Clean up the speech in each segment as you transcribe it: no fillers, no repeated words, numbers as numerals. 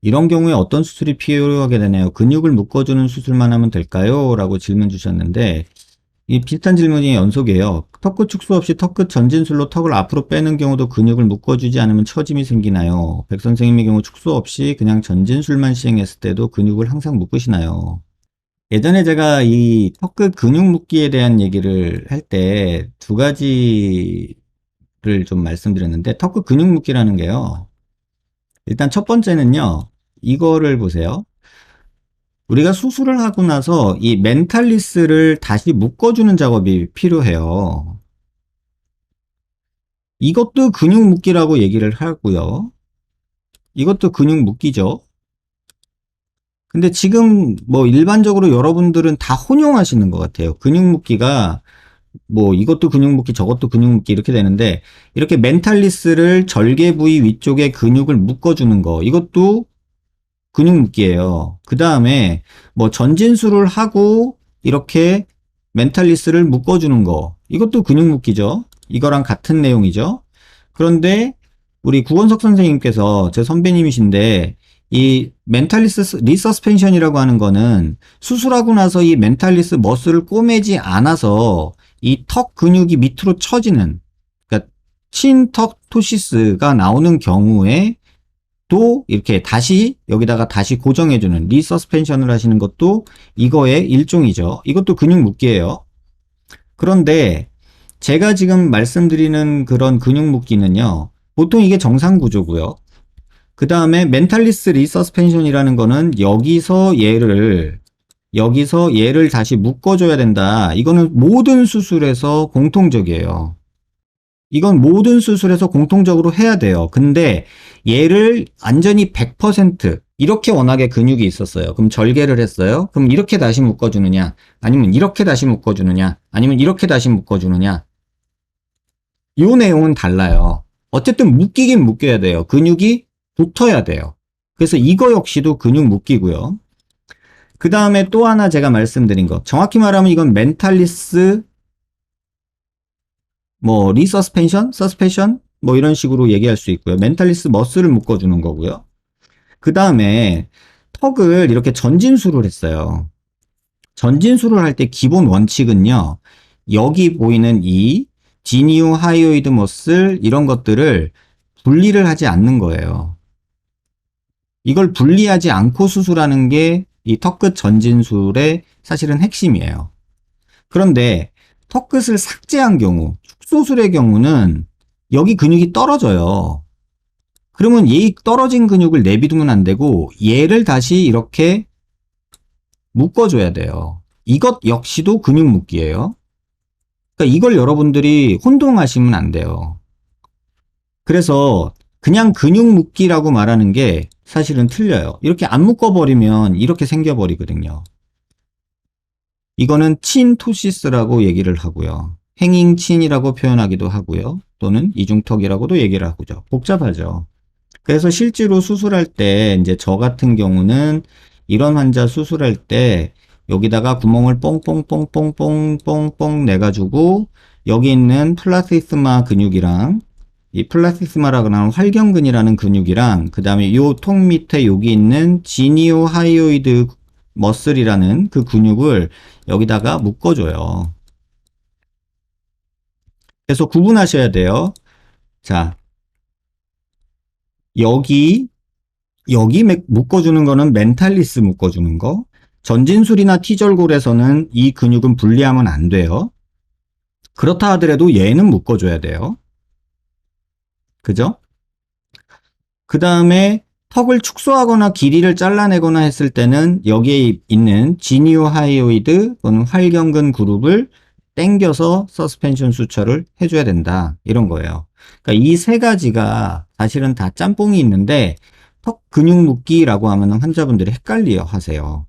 이런 경우에 어떤 수술이 필요하게 되나요? 근육을 묶어주는 수술만 하면 될까요? 라고 질문 주셨는데, 이 비슷한 질문이 연속이에요. 턱끝 축소 없이 턱끝 전진술로 턱을 앞으로 빼는 경우도 근육을 묶어주지 않으면 처짐이 생기나요? 백 선생님의 경우 축소 없이 그냥 전진술만 시행했을 때도 근육을 항상 묶으시나요? 예전에 제가 이 턱끝 근육 묶기에 대한 얘기를 할 때 두 가지를 좀 말씀드렸는데, 턱끝 근육 묶기라는 게요. 일단 첫 번째는요, 이거를 보세요. 우리가 수술을 하고 나서 이 멘탈리스를 다시 묶어주는 작업이 필요해요. 이것도 근육 묶기라고 얘기를 하고요. 이것도 근육 묶기죠. 근데 지금 뭐 일반적으로 여러분들은 다 혼용하시는 것 같아요. 근육 묶기가 뭐 이것도 근육 묶기 저것도 근육 묶기 이렇게 되는데, 이렇게 멘탈리스를 절개 부위 위쪽에 근육을 묶어주는 거, 이것도 근육 묶기예요. 그 다음에 뭐 전진술을 하고 이렇게 멘탈리스를 묶어주는 거, 이것도 근육 묶기죠. 이거랑 같은 내용이죠. 그런데 우리 구원석 선생님께서 제 선배님이신데, 이 멘탈리스 리서스펜션이라고 하는 거는 수술하고 나서 이 멘탈리스 머슬을 꼬매지 않아서 이 턱 근육이 밑으로 처지는, 그러니까 친턱토시스가 나오는 경우에 또 이렇게 다시 여기다가 다시 고정해주는 리서스펜션을 하시는 것도 이거의 일종이죠. 이것도 근육 묶기예요. 그런데 제가 지금 말씀드리는 그런 근육 묶기는요, 보통 이게 정상 구조고요. 그 다음에 멘탈리스 리서스펜션이라는 거는 여기서 얘를 다시 묶어줘야 된다. 이거는 모든 수술에서 공통적이에요. 이건 모든 수술에서 공통적으로 해야 돼요. 근데 얘를 완전히 100% 이렇게 워낙에 근육이 있었어요. 그럼 절개를 했어요. 그럼 이렇게 다시 묶어주느냐, 아니면 이렇게 다시 묶어주느냐, 아니면 이렇게 다시 묶어주느냐, 이 내용은 달라요. 어쨌든 묶이긴 묶여야 돼요. 근육이 붙어야 돼요. 그래서 이거 역시도 근육 묶이고요. 그 다음에 또 하나 제가 말씀드린 거, 정확히 말하면 이건 멘탈리스 뭐 리서스펜션, 서스펜션 뭐 이런 식으로 얘기할 수 있고요. 멘탈리스 머슬을 묶어주는 거고요. 그 다음에 턱을 이렇게 전진술을 했어요. 전진술을 할 때 기본 원칙은요, 여기 보이는 이 지니오 하이오이드 머슬 이런 것들을 분리를 하지 않는 거예요. 이걸 분리하지 않고 수술하는 게 이 턱끝 전진술의 사실은 핵심이에요. 그런데 턱끝을 삭제한 경우, 축소술의 경우는 여기 근육이 떨어져요. 그러면 이 떨어진 근육을 내비두면 안 되고 얘를 다시 이렇게 묶어줘야 돼요. 이것 역시도 근육 묶기예요. 그러니까 이걸 여러분들이 혼동하시면 안 돼요. 그래서 그냥 근육 묶기라고 말하는 게 사실은 틀려요. 이렇게 안 묶어버리면 이렇게 생겨버리거든요. 이거는 친토시스라고 얘기를 하고요. 행잉친이라고 표현하기도 하고요. 또는 이중턱이라고도 얘기를 하고요. 복잡하죠. 그래서 실제로 수술할 때 이제 저 같은 경우는 이런 환자 수술할 때 여기다가 구멍을 뽕뽕뽕뽕뽕뽕뽕 내가지고 여기 있는 플라티스마 근육이랑 이 플라티스마라고 하는 활경근이라는 근육이랑 그 다음에 요 통 밑에 여기 있는 지니오 하이오이드 머슬이라는 그 근육을 여기다가 묶어줘요. 그래서 구분하셔야 돼요. 자, 여기 묶어주는 거는 멘탈리스 묶어주는 거. 전진술이나 T절골에서는 이 근육은 분리하면 안 돼요. 그렇다 하더라도 얘는 묶어줘야 돼요. 그죠? 그 다음에 턱을 축소하거나 길이를 잘라내거나 했을 때는 여기에 있는 지니오 하이오이드 또는 활경근 그룹을 당겨서 서스펜션 수처를 해줘야 된다. 이런 거예요. 그러니까 이 세 가지가 사실은 다 짬뽕이 있는데 턱 근육 묶기라고 하면 환자분들이 헷갈려 하세요.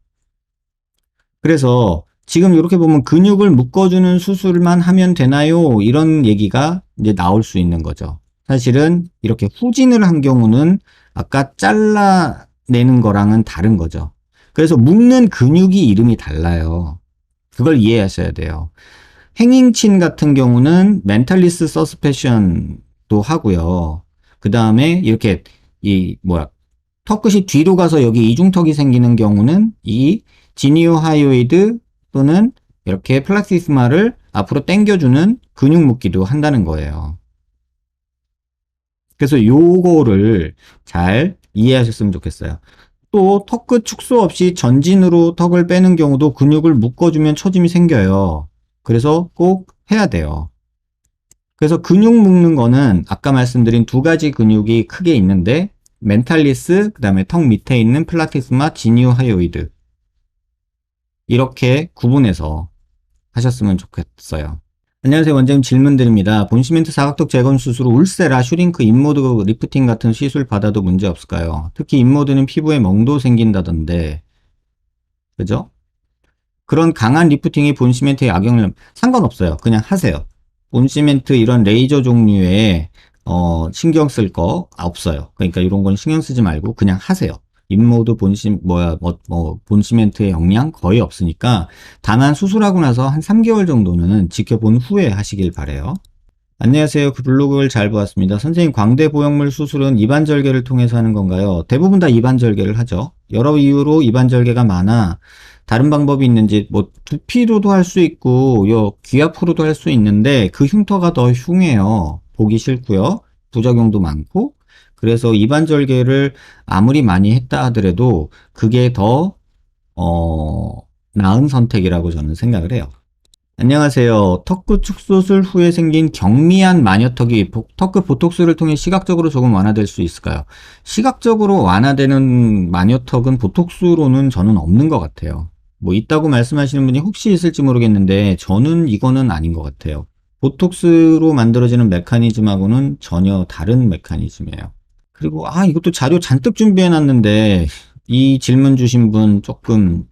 그래서 지금 이렇게 보면 근육을 묶어주는 수술만 하면 되나요? 이런 얘기가 이제 나올 수 있는 거죠. 사실은 이렇게 후진을 한 경우는 아까 잘라내는 거랑은 다른 거죠. 그래서 묶는 근육이 이름이 달라요. 그걸 이해하셔야 돼요. 행잉친 같은 경우는 멘탈리스 서스펜션도 하고요. 그 다음에 이렇게 턱 끝이 뒤로 가서 여기 이중턱이 생기는 경우는 이 지니오하이오이드 또는 이렇게 플라티스마를 앞으로 당겨주는 근육 묶기도 한다는 거예요. 그래서 요거를 잘 이해하셨으면 좋겠어요. 또 턱끝 축소 없이 전진으로 턱을 빼는 경우도 근육을 묶어주면 처짐이 생겨요. 그래서 꼭 해야 돼요. 그래서 근육 묶는 거는 아까 말씀드린 두 가지 근육이 크게 있는데 멘탈리스, 그 다음에 턱 밑에 있는 플라티스마 지니오 하이오이드 이렇게 구분해서 하셨으면 좋겠어요. 안녕하세요. 원장님 질문 드립니다. 본시멘트 사각턱 재건 수술 후 울세라, 슈링크, 인모드 리프팅 같은 시술 받아도 문제 없을까요? 특히 인모드는 피부에 멍도 생긴다던데 그죠? 그런 강한 리프팅이 본시멘트에 악영을 상관없어요. 그냥 하세요. 본시멘트 이런 레이저 종류의 신경 쓸 거 없어요. 그러니까 이런 건 신경 쓰지 말고 그냥 하세요. 인모드 본시멘트의 영향 거의 없으니까 다만 수술하고 나서 한 3개월 정도는 지켜본 후에 하시길 바래요. 안녕하세요. 그 블로그를 잘 보았습니다. 선생님, 광대 보형물 수술은 이반절개를 통해서 하는 건가요? 대부분 다 이반절개를 하죠. 여러 이유로 이반절개가 많아. 다른 방법이 있는지, 뭐, 두피로도 할 수 있고, 귀 앞으로도 할 수 있는데, 그 흉터가 더 흉해요. 보기 싫고요. 부작용도 많고. 그래서 이반절개를 아무리 많이 했다 하더라도, 그게 더, 나은 선택이라고 저는 생각을 해요. 안녕하세요. 턱끝 축소술 후에 생긴 경미한 마녀턱이 턱끝 보톡스를 통해 시각적으로 조금 완화될 수 있을까요? 시각적으로 완화되는 마녀턱은 보톡스로는 저는 없는 것 같아요. 뭐 있다고 말씀하시는 분이 혹시 있을지 모르겠는데 저는 이거는 아닌 것 같아요. 보톡스로 만들어지는 메커니즘하고는 전혀 다른 메커니즘이에요. 그리고 이것도 자료 잔뜩 준비해 놨는데 이 질문 주신 분 조금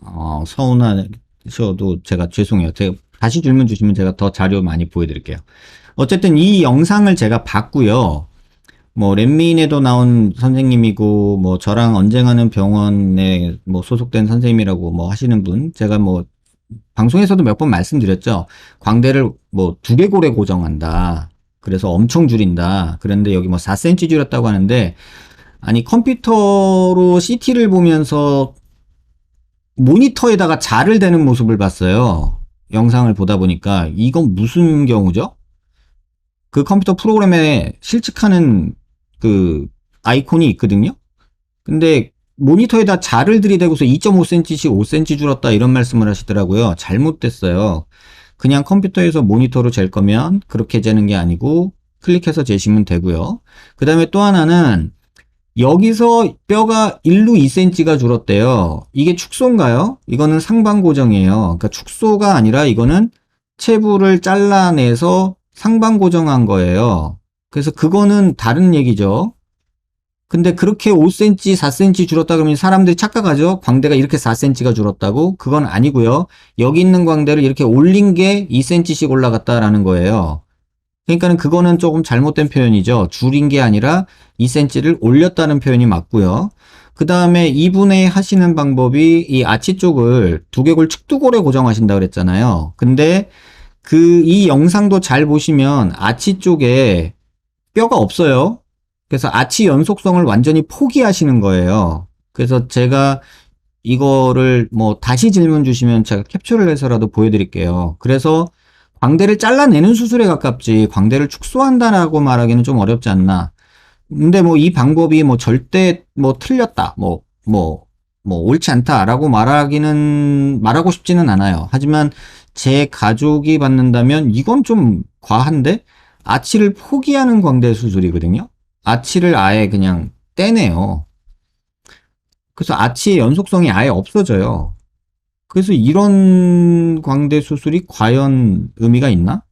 어, 서운하셔도 제가 죄송해요. 제가 다시 질문 주시면 제가 더 자료 많이 보여드릴게요. 어쨌든 이 영상을 제가 봤고요. 뭐 렛미인에도 나온 선생님이고 뭐 저랑 언쟁하는 병원에 뭐 소속된 선생님이라고 뭐 하시는 분 제가 뭐 방송에서도 몇 번 말씀드렸죠. 광대를 뭐 두개골에 고정한다. 그래서 엄청 줄인다. 그런데 여기 뭐 4cm 줄였다고 하는데 아니 컴퓨터로 CT를 보면서 모니터에다가 자를 대는 모습을 봤어요. 영상을 보다 보니까 이건 무슨 경우죠? 그 컴퓨터 프로그램에 실측하는 그 아이콘이 있거든요. 근데 모니터에다 자를 들이대고서 2.5cm씩 5cm 줄었다 이런 말씀을 하시더라고요. 잘못됐어요. 그냥 컴퓨터에서 모니터로 잴 거면 그렇게 재는 게 아니고 클릭해서 재시면 되고요. 그 다음에 또 하나는 여기서 뼈가 1루 2cm가 줄었대요. 이게 축소인가요? 이거는 상방 고정이에요. 그러니까 축소가 아니라 이거는 체부를 잘라내서 상방 고정한 거예요. 그래서 그거는 다른 얘기죠. 근데 그렇게 5cm, 4cm 줄었다 그러면 사람들이 착각하죠. 광대가 이렇게 4cm가 줄었다고? 그건 아니고요. 여기 있는 광대를 이렇게 올린 게 2cm씩 올라갔다라는 거예요. 그러니까는 그거는 조금 잘못된 표현이죠. 줄인 게 아니라 2cm를 올렸다는 표현이 맞고요. 그 다음에 이분의 하시는 방법이 이 아치 쪽을 두개골 측두골에 고정하신다 그랬잖아요. 근데 이 영상도 잘 보시면 아치 쪽에 뼈가 없어요. 그래서 아치 연속성을 완전히 포기하시는 거예요. 그래서 제가 이거를 뭐 다시 질문 주시면 제가 캡처를 해서라도 보여드릴게요. 그래서 광대를 잘라내는 수술에 가깝지 광대를 축소한다라고 말하기는 좀 어렵지 않나. 근데 뭐 이 방법이 뭐 절대 뭐 틀렸다, 뭐 옳지 않다라고 말하고 싶지는 않아요. 하지만 제 가족이 받는다면 이건 좀 과한데 아치를 포기하는 광대 수술이거든요. 아치를 아예 그냥 떼내요. 그래서 아치의 연속성이 아예 없어져요. 그래서 이런 광대 수술이 과연 의미가 있나?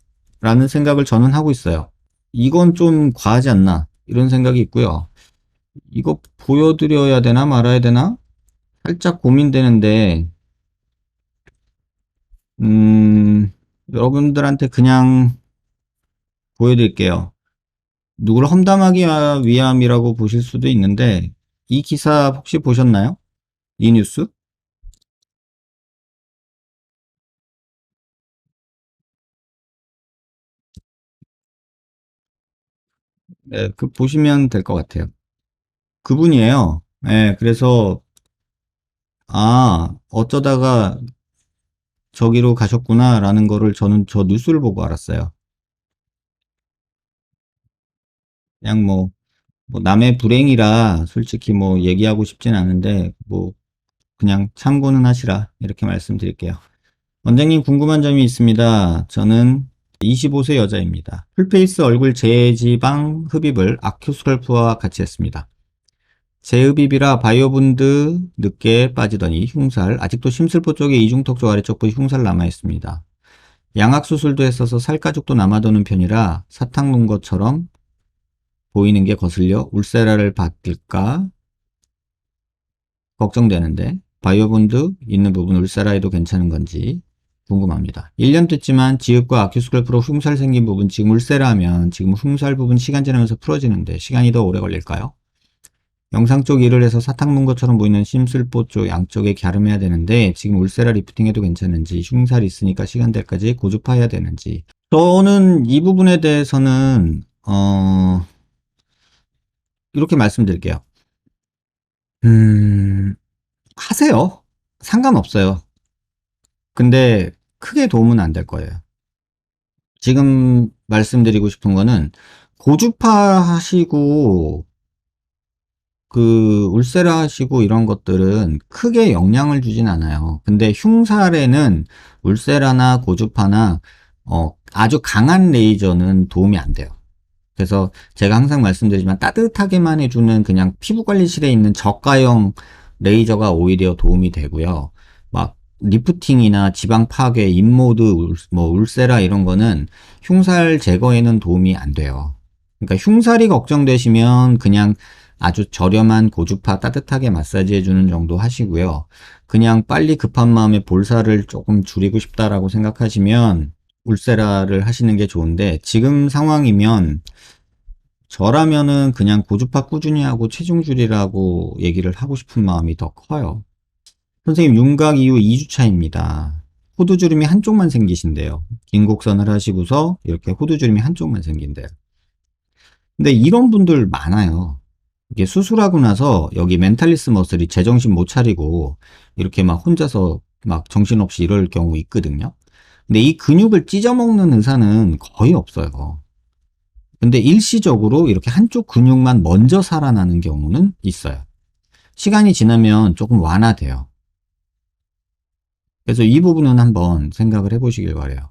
라는 생각을 저는 하고 있어요. 이건 좀 과하지 않나? 이런 생각이 있고요. 이거 보여드려야 되나 말아야 되나? 살짝 고민되는데, 여러분들한테 그냥 보여드릴게요. 누굴 험담하기 위함이라고 보실 수도 있는데, 이 기사 혹시 보셨나요? 이 뉴스? 네, 그 보시면 될 것 같아요. 그분이에요. 예, 그래서, 어쩌다가 저기로 가셨구나라는 거를 저는 저 뉴스를 보고 알았어요. 그냥 뭐 남의 불행이라 솔직히 뭐 얘기하고 싶진 않은데, 뭐, 그냥 참고는 하시라. 이렇게 말씀드릴게요. 원장님 궁금한 점이 있습니다. 저는 25세 여자입니다. 풀페이스 얼굴 재지방 흡입을 아큐스컬프와 같이 했습니다. 재흡입이라 바이오분드 늦게 빠지더니 흉살, 아직도 심술보 쪽에 이중턱 쪽 아래쪽 부위 흉살 남아있습니다. 양악수술도 했어서 살가죽도 남아도는 편이라 사탕 놓은 것처럼 보이는 게 거슬려 울세라를 받을까 걱정되는데 바이오본드 있는 부분 울세라에도 괜찮은 건지 궁금합니다. 1년 됐지만 지읍과 아큐스컬프로 흉살 생긴 부분 지금 울세라 하면 지금 흉살 부분 시간 지나면서 풀어지는데 시간이 더 오래 걸릴까요? 영상 쪽 일을 해서 사탕 문 것처럼 보이는 심술보 쪽 양쪽에 갸름해야 되는데 지금 울세라 리프팅해도 괜찮은지 흉살 있으니까 시간대까지 고주파해야 되는지 저는 이 부분에 대해서는 이렇게 말씀드릴게요. 하세요. 상관없어요. 근데 크게 도움은 안 될 거예요. 지금 말씀드리고 싶은 거는 고주파 하시고 그 울세라 하시고 이런 것들은 크게 영향을 주진 않아요. 근데 흉살에는 울세라나 고주파나 아주 강한 레이저는 도움이 안 돼요. 그래서 제가 항상 말씀드리지만 따뜻하게만 해주는 그냥 피부관리실에 있는 저가형 레이저가 오히려 도움이 되고요. 막 리프팅이나 지방 파괴, 인모드, 뭐 울세라 이런 거는 흉살 제거에는 도움이 안 돼요. 그러니까 흉살이 걱정되시면 그냥 아주 저렴한 고주파 따뜻하게 마사지 해주는 정도 하시고요. 그냥 빨리 급한 마음에 볼살을 조금 줄이고 싶다라고 생각하시면 울세라를 하시는 게 좋은데 지금 상황이면 저라면은 그냥 고주파 꾸준히 하고 체중 줄이라고 얘기를 하고 싶은 마음이 더 커요. 선생님 윤곽 이후 2주차입니다. 호두주름이 한쪽만 생기신대요. 긴 곡선을 하시고서 이렇게 호두주름이 한쪽만 생긴대요. 근데 이런 분들 많아요. 이게 수술하고 나서 여기 멘탈리스 머슬이 제정신 못 차리고 이렇게 막 혼자서 막 정신없이 이럴 경우 있거든요. 근데 이 근육을 찢어먹는 의사는 거의 없어요. 근데 일시적으로 이렇게 한쪽 근육만 먼저 살아나는 경우는 있어요. 시간이 지나면 조금 완화돼요. 그래서 이 부분은 한번 생각을 해보시길 바래요.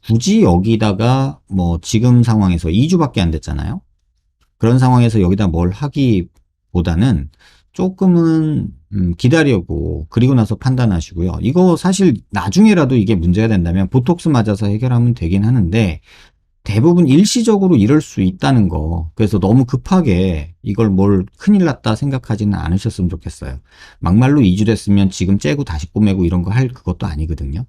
굳이 여기다가 뭐 지금 상황에서 2주밖에 안 됐잖아요. 그런 상황에서 여기다 뭘 하기보다는 조금은 기다려고 그리고 나서 판단하시고요. 이거 사실 나중에라도 이게 문제가 된다면 보톡스 맞아서 해결하면 되긴 하는데 대부분 일시적으로 이럴 수 있다는 거. 그래서 너무 급하게 이걸 뭘 큰일 났다 생각하지는 않으셨으면 좋겠어요. 막말로 2주 됐으면 지금 째고 다시 꼬매고 이런 거 할 그것도 아니거든요.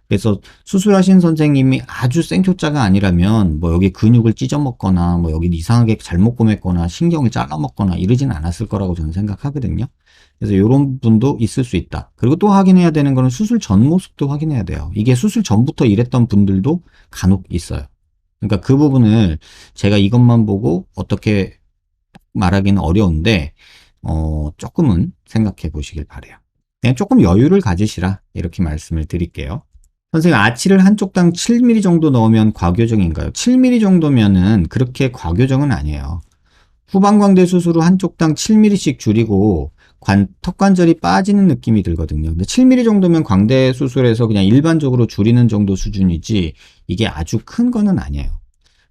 그래서 수술하신 선생님이 아주 생초자가 아니라면 뭐 여기 근육을 찢어먹거나 뭐 여기 이상하게 잘못 꼬맸거나 신경을 잘라먹거나 이러진 않았을 거라고 저는 생각하거든요. 그래서 이런 분도 있을 수 있다. 그리고 또 확인해야 되는 거는 수술 전 모습도 확인해야 돼요. 이게 수술 전부터 이랬던 분들도 간혹 있어요. 그러니까 그 부분을 제가 이것만 보고 어떻게 말하기는 어려운데 조금은 생각해 보시길 바래요. 그냥 조금 여유를 가지시라 이렇게 말씀을 드릴게요. 선생님 아치를 한쪽당 7mm 정도 넣으면 과교정인가요? 7mm 정도면은 그렇게 과교정은 아니에요. 후방광대 수술 후 한쪽당 7mm씩 줄이고 턱관절이 빠지는 느낌이 들거든요. 근데 7mm 정도면 광대 수술에서 그냥 일반적으로 줄이는 정도 수준이지 이게 아주 큰 거는 아니에요.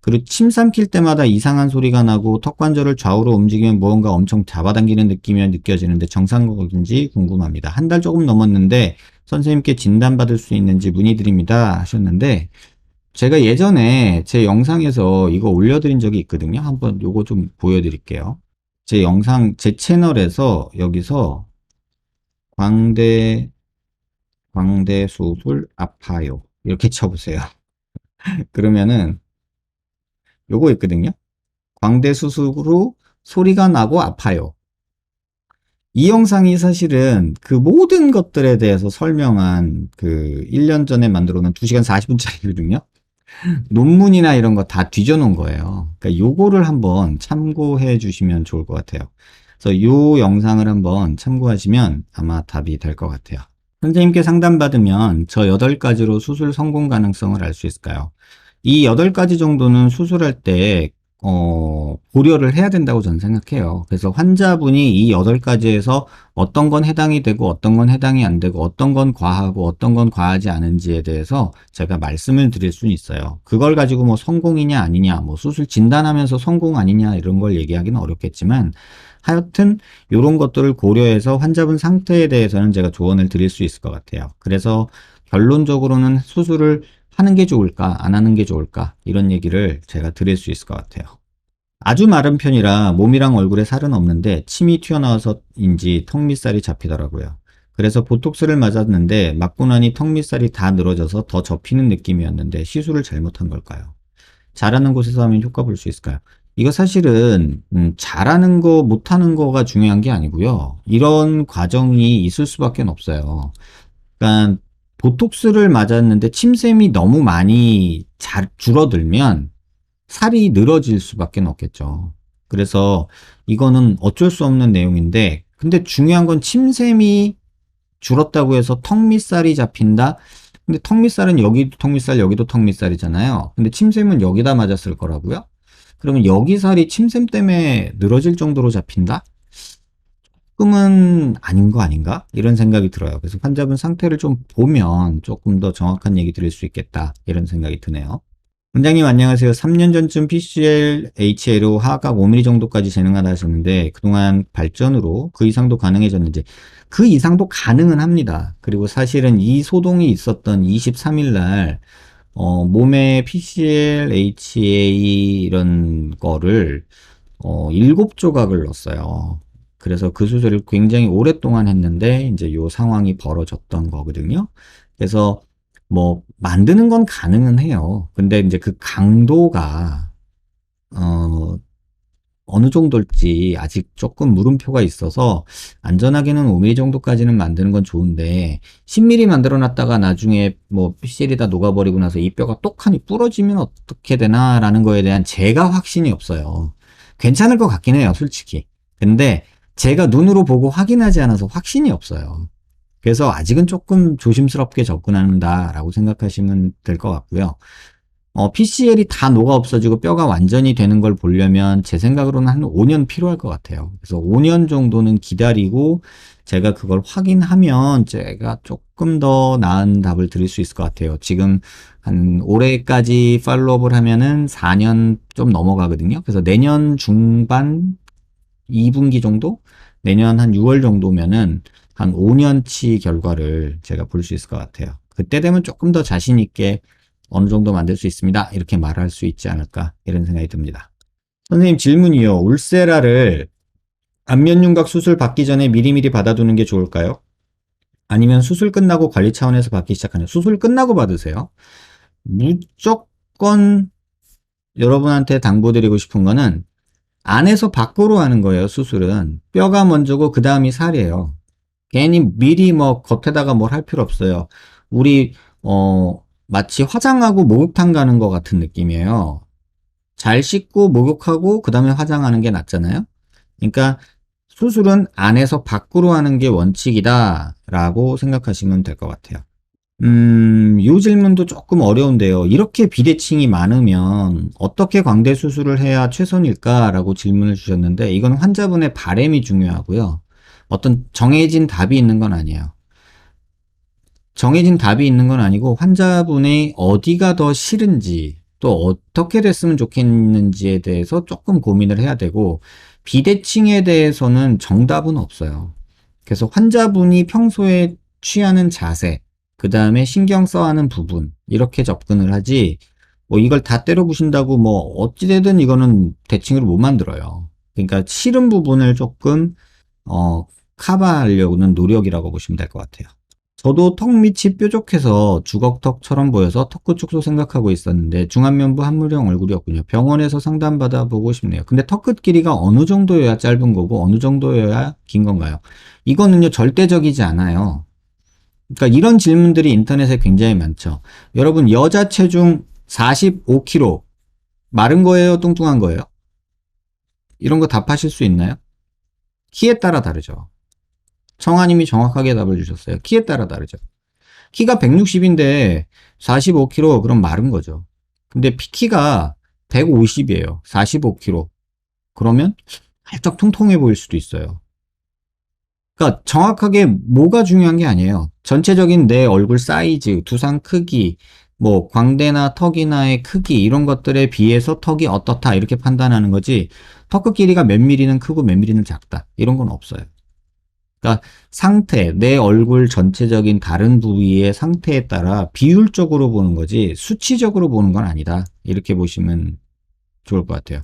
그리고 침 삼킬 때마다 이상한 소리가 나고 턱관절을 좌우로 움직이면 무언가 엄청 잡아당기는 느낌이 느껴지는데 정상인지 궁금합니다. 한 달 조금 넘었는데 선생님께 진단받을 수 있는지 문의드립니다 하셨는데 제가 예전에 제 영상에서 이거 올려드린 적이 있거든요. 한번 요거 좀 보여드릴게요. 제 영상, 제 채널에서 여기서 광대 수술 아파요. 이렇게 쳐보세요. 그러면은 요거 있거든요. 광대 수술으로 소리가 나고 아파요. 이 영상이 사실은 그 모든 것들에 대해서 설명한 그 1년 전에 만들어 놓은 2시간 40분짜리거든요. 논문이나 이런 거 다 뒤져 놓은 거예요. 그러니까 요거를 한번 참고해 주시면 좋을 것 같아요. 그래서 이 영상을 한번 참고하시면 아마 답이 될 것 같아요. 선생님께 상담받으면 저 8가지로 수술 성공 가능성을 알 수 있을까요? 이 8가지 정도는 수술할 때 고려를 해야 된다고 저는 생각해요. 그래서 환자분이 이 8가지에서 어떤 건 해당이 되고 어떤 건 해당이 안 되고 어떤 건 과하고 어떤 건 과하지 않은지에 대해서 제가 말씀을 드릴 수는 있어요. 그걸 가지고 뭐 성공이냐 아니냐, 뭐 수술 진단하면서 성공 아니냐 이런 걸 얘기하기는 어렵겠지만 하여튼 이런 것들을 고려해서 환자분 상태에 대해서는 제가 조언을 드릴 수 있을 것 같아요. 그래서 결론적으로는 수술을 하는 게 좋을까, 안 하는 게 좋을까, 이런 얘기를 제가 드릴 수 있을 것 같아요. 아주 마른 편이라 몸이랑 얼굴에 살은 없는데 침이 튀어나와서인지 턱 밑살이 잡히더라고요. 그래서 보톡스를 맞았는데 맞고 나니 턱 밑살이 다 늘어져서 더 접히는 느낌이었는데 시술을 잘못한 걸까요? 잘하는 곳에서 하면 효과 볼 수 있을까요? 이거 사실은 잘하는 거 못하는 거가 중요한 게 아니고요. 이런 과정이 있을 수밖에 없어요. 그러니까 보톡스를 맞았는데 침샘이 너무 많이 줄어들면 살이 늘어질 수밖에 없겠죠. 그래서 이거는 어쩔 수 없는 내용인데, 근데 중요한 건 침샘이 줄었다고 해서 턱 밑살이 잡힌다? 근데 턱 밑살은 여기도 턱 밑살, 여기도 턱 밑살이잖아요. 근데 침샘은 여기다 맞았을 거라고요? 그러면 여기 살이 침샘 때문에 늘어질 정도로 잡힌다? 조금은 아닌 거 아닌가? 이런 생각이 들어요. 그래서 환자분 상태를 좀 보면 조금 더 정확한 얘기 드릴 수 있겠다. 이런 생각이 드네요. 원장님 안녕하세요. 3년 전쯤 PCL, HA로 하각 5mm 정도까지 재능하다 하셨는데 그동안 발전으로 그 이상도 가능해졌는지 그 이상도 가능은 합니다. 그리고 사실은 이 소동이 있었던 23일 날 몸에 PCL, HA 이런 거를 7조각을 넣었어요. 그래서 그 수술을 굉장히 오랫동안 했는데 이제 요 상황이 벌어졌던 거거든요. 그래서 뭐 만드는 건 가능은 해요. 근데 이제 그 강도가 어 어느 정도일지 아직 조금 물음표가 있어서 안전하게는 5mm 정도까지는 만드는 건 좋은데 10mm 만들어 놨다가 나중에 뭐 PCL이 다 녹아버리고 나서 이 뼈가 똑하니 부러지면 어떻게 되나라는 거에 대한 제가 확신이 없어요. 괜찮을 것 같긴 해요, 솔직히. 근데 제가 눈으로 보고 확인하지 않아서 확신이 없어요. 그래서 아직은 조금 조심스럽게 접근한다라고 생각하시면 될 것 같고요. PCL이 다 녹아 없어지고 뼈가 완전히 되는 걸 보려면 제 생각으로는 한 5년 필요할 것 같아요. 그래서 5년 정도는 기다리고 제가 그걸 확인하면 제가 조금 더 나은 답을 드릴 수 있을 것 같아요. 지금 한 올해까지 팔로업을 하면은 4년 좀 넘어가거든요. 그래서 내년 중반 2분기 정도? 내년 한 6월 정도면은 한 5년치 결과를 제가 볼 수 있을 것 같아요. 그때 되면 조금 더 자신 있게 어느 정도 만들 수 있습니다. 이렇게 말할 수 있지 않을까 이런 생각이 듭니다. 선생님 질문이요. 울세라를 안면윤곽 수술 받기 전에 미리미리 받아두는 게 좋을까요? 아니면 수술 끝나고 관리 차원에서 받기 시작하냐? 수술 끝나고 받으세요. 무조건 여러분한테 당부드리고 싶은 거는 안에서 밖으로 하는 거예요, 수술은. 뼈가 먼저고 그 다음이 살이에요. 괜히 미리 뭐 겉에다가 뭘 할 필요 없어요. 우리 마치 화장하고 목욕탕 가는 것 같은 느낌이에요. 잘 씻고 목욕하고 그 다음에 화장하는 게 낫잖아요. 그러니까 수술은 안에서 밖으로 하는 게 원칙이다 라고 생각하시면 될 것 같아요. 이 질문도 조금 어려운데요. 이렇게 비대칭이 많으면 어떻게 광대 수술을 해야 최선일까라고 질문을 주셨는데 이건 환자분의 바람이 중요하고요. 어떤 정해진 답이 있는 건 아니에요. 정해진 답이 있는 건 아니고 환자분의 어디가 더 싫은지 또 어떻게 됐으면 좋겠는지에 대해서 조금 고민을 해야 되고 비대칭에 대해서는 정답은 없어요. 그래서 환자분이 평소에 취하는 자세, 그 다음에 신경 써하는 부분 이렇게 접근을 하지 뭐 이걸 다 때려 부신다고 뭐 어찌되든 이거는 대칭으로 못 만들어요. 그러니까 싫은 부분을 조금 커버하려는 노력이라고 보시면 될 것 같아요. 저도 턱 밑이 뾰족해서 주걱턱처럼 보여서 턱구 축소 생각하고 있었는데 중안면부 한물형 얼굴이었군요. 병원에서 상담받아 보고 싶네요. 근데 턱끝 길이가 어느 정도여야 짧은 거고 어느 정도여야 긴 건가요? 이거는요 절대적이지 않아요. 그러니까 이런 질문들이 인터넷에 굉장히 많죠. 여러분 여자 체중 45kg 마른 거예요? 뚱뚱한 거예요? 이런 거 답하실 수 있나요? 키에 따라 다르죠. 청아님이 정확하게 답을 주셨어요. 키에 따라 다르죠. 키가 160인데 45kg 그럼 마른 거죠. 근데 키가 150이에요. 45kg. 그러면 살짝 통통해 보일 수도 있어요. 그러니까 정확하게 뭐가 중요한 게 아니에요. 전체적인 내 얼굴 사이즈, 두상 크기, 뭐 광대나 턱이나의 크기 이런 것들에 비해서 턱이 어떻다 이렇게 판단하는 거지 턱 끝 길이가 몇 미리는 크고 몇 미리는 작다 이런 건 없어요. 그러니까 상태, 내 얼굴 전체적인 다른 부위의 상태에 따라 비율적으로 보는 거지 수치적으로 보는 건 아니다. 이렇게 보시면 좋을 것 같아요.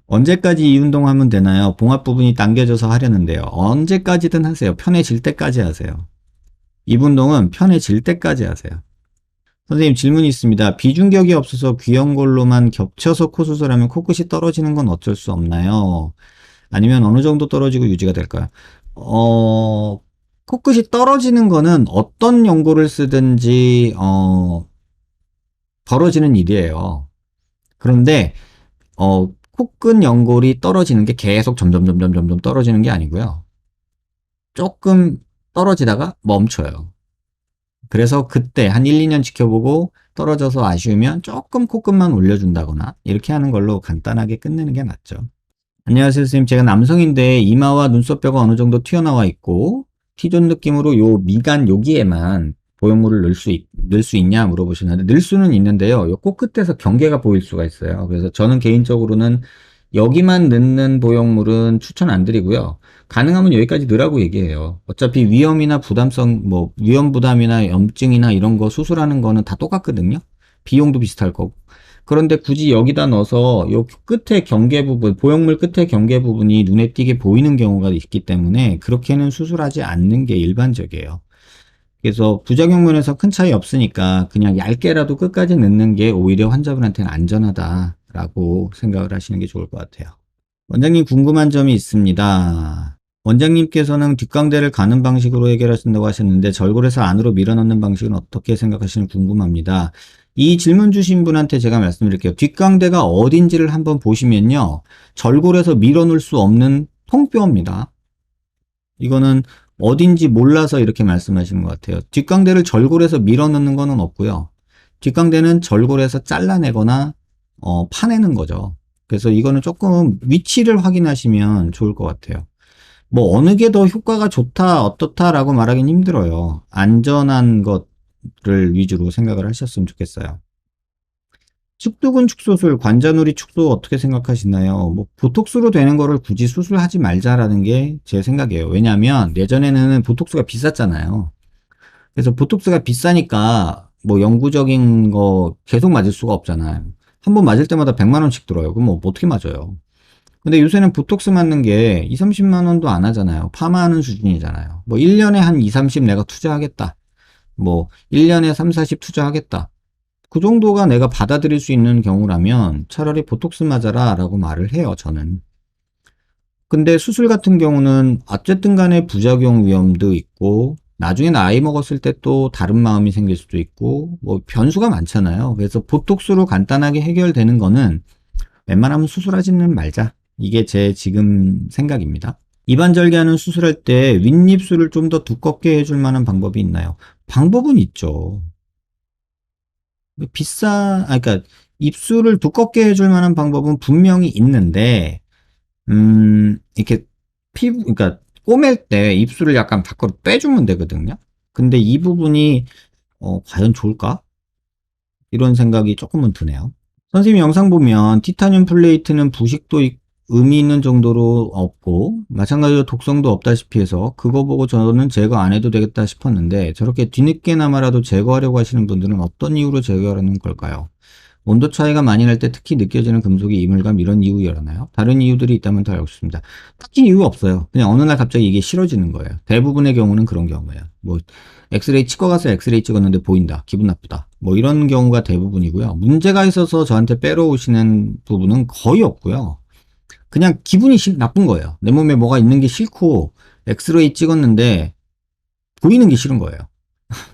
언제까지 이 운동하면 되나요? 봉합 부분이 당겨져서 하려는데요. 언제까지든 하세요. 편해질 때까지 하세요. 이 운동은 편해질 때까지 하세요. 선생님 질문이 있습니다. 비중격이 없어서 귀연골로만 겹쳐서 코 수술하면 코끝이 떨어지는 건 어쩔 수 없나요? 아니면 어느 정도 떨어지고 유지가 될까요? 코끝이 떨어지는 거는 어떤 연고를 쓰든지 벌어지는 일이에요. 그런데 코끝 연골이 떨어지는 게 계속 점점 떨어지는 게 아니고요. 조금 떨어지다가 멈춰요. 그래서 그때 한 1, 2년 지켜보고 떨어져서 아쉬우면 조금 코끝만 올려준다거나 이렇게 하는 걸로 간단하게 끝내는 게 낫죠. 안녕하세요, 선생님. 제가 남성인데 이마와 눈썹뼈가 어느 정도 튀어나와 있고 T존 느낌으로 요 미간 여기에만 보형물을 넣을 수 있냐 물어보시는데 넣을 수는 있는데요. 요 코끝에서 경계가 보일 수가 있어요. 그래서 저는 개인적으로는 여기만 넣는 보형물은 추천 안 드리고요. 가능하면 여기까지 넣으라고 얘기해요. 어차피 위험이나 부담성, 뭐 위험 부담이나 염증이나 이런 거 수술하는 거는 다 똑같거든요. 비용도 비슷할 거고. 그런데 굳이 여기다 넣어서 요 끝에 경계 부분, 보형물 끝에 경계 부분이 눈에 띄게 보이는 경우가 있기 때문에 그렇게는 수술하지 않는 게 일반적이에요. 그래서 부작용 면에서 큰 차이 없으니까 그냥 얇게라도 끝까지 넣는 게 오히려 환자분한테는 안전하다라고 생각을 하시는 게 좋을 것 같아요. 원장님 궁금한 점이 있습니다. 원장님께서는 뒷광대를 가는 방식으로 해결하신다고 하셨는데 절골에서 안으로 밀어넣는 방식은 어떻게 생각하시는지 궁금합니다. 이 질문 주신 분한테 제가 말씀드릴게요. 뒷광대가 어딘지를 한번 보시면요. 절골에서 밀어넣을 수 없는 통뼈입니다. 이거는 어딘지 몰라서 이렇게 말씀하시는 것 같아요. 뒷광대를 절골에서 밀어넣는 거는 없고요. 뒷광대는 절골에서 잘라내거나 파내는 거죠. 그래서 이거는 조금 위치를 확인하시면 좋을 것 같아요. 뭐 어느 게 더 효과가 좋다 어떻다라고 말하기는 힘들어요. 안전한 것을 위주로 생각을 하셨으면 좋겠어요. 축두근 축소술, 관자놀이 축소 어떻게 생각하시나요? 뭐 보톡스로 되는 거를 굳이 수술하지 말자라는 게 제 생각이에요. 왜냐하면 예전에는 보톡스가 비쌌잖아요. 그래서 보톡스가 비싸니까 뭐 영구적인 거 계속 맞을 수가 없잖아요. 한 번 맞을 때마다 100만 원씩 들어요. 그럼 뭐 어떻게 맞아요? 근데 요새는 보톡스 맞는 게 2, 30만 원도 안 하잖아요. 파마하는 수준이잖아요. 뭐 1년에 한 2, 30 내가 투자하겠다. 뭐 1년에 3, 40 투자하겠다. 그 정도가 내가 받아들일 수 있는 경우라면 차라리 보톡스 맞아라 라고 말을 해요, 저는. 근데 수술 같은 경우는 어쨌든 간에 부작용 위험도 있고 나중에 나이 먹었을 때 또 다른 마음이 생길 수도 있고 뭐 변수가 많잖아요. 그래서 보톡스로 간단하게 해결되는 거는 웬만하면 수술하지는 말자. 이게 제 지금 생각입니다. 이반절개하는 수술할 때 윗입술을 좀 더 두껍게 해줄 만한 방법이 있나요? 방법은 있죠. 그러니까 입술을 두껍게 해줄 만한 방법은 분명히 있는데, 이렇게 그러니까 꼬맬 때 입술을 약간 밖으로 빼주면 되거든요. 근데 이 부분이, 과연 좋을까? 이런 생각이 조금은 드네요. 선생님 영상 보면 티타늄 플레이트는 의미 있는 정도로 없고 마찬가지로 독성도 없다시피 해서 그거 보고 저는 제거 안 해도 되겠다 싶었는데 저렇게 뒤늦게나마라도 제거하려고 하시는 분들은 어떤 이유로 제거하는 걸까요? 온도 차이가 많이 날 때 특히 느껴지는 금속의 이물감 이런 이유였나요? 다른 이유들이 있다면 더 알고 싶습니다. 딱히 이유 없어요. 그냥 어느 날 갑자기 이게 싫어지는 거예요. 대부분의 경우는 그런 경우예요. 뭐 엑스레이 치과 가서 엑스레이 찍었는데 보인다. 기분 나쁘다. 뭐 이런 경우가 대부분이고요. 문제가 있어서 저한테 빼러 오시는 부분은 거의 없고요. 그냥 기분이 나쁜 거예요. 내 몸에 뭐가 있는 게 싫고 엑스레이 찍었는데 보이는 게 싫은 거예요.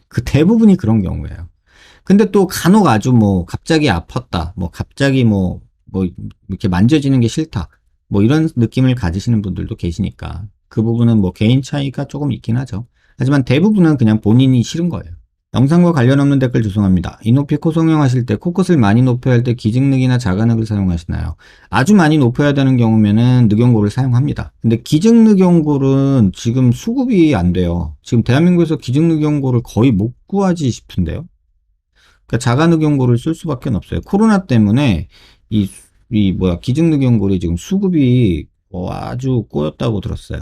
그 대부분이 그런 경우예요. 근데 또 간혹 아주 뭐 갑자기 아팠다. 뭐 갑자기 뭐 이렇게 만져지는 게 싫다. 뭐 이런 느낌을 가지시는 분들도 계시니까. 그 부분은 뭐 개인 차이가 조금 있긴 하죠. 하지만 대부분은 그냥 본인이 싫은 거예요. 영상과 관련 없는 댓글 죄송합니다. 이높이 코 성형하실 때 코끝을 많이 높여야 할 때 기증늑이나 자가늑을 사용하시나요? 아주 많이 높여야 되는 경우면은 늑연고를 사용합니다. 근데 기증늑연골은 지금 수급이 안 돼요. 지금 대한민국에서 기증늑연골을 거의 못 구하지 싶은데요. 그러니까 자가늑연골을 쓸 수밖에 없어요. 코로나 때문에 이, 기증늑연골이 지금 수급이 아주 꼬였다고 들었어요.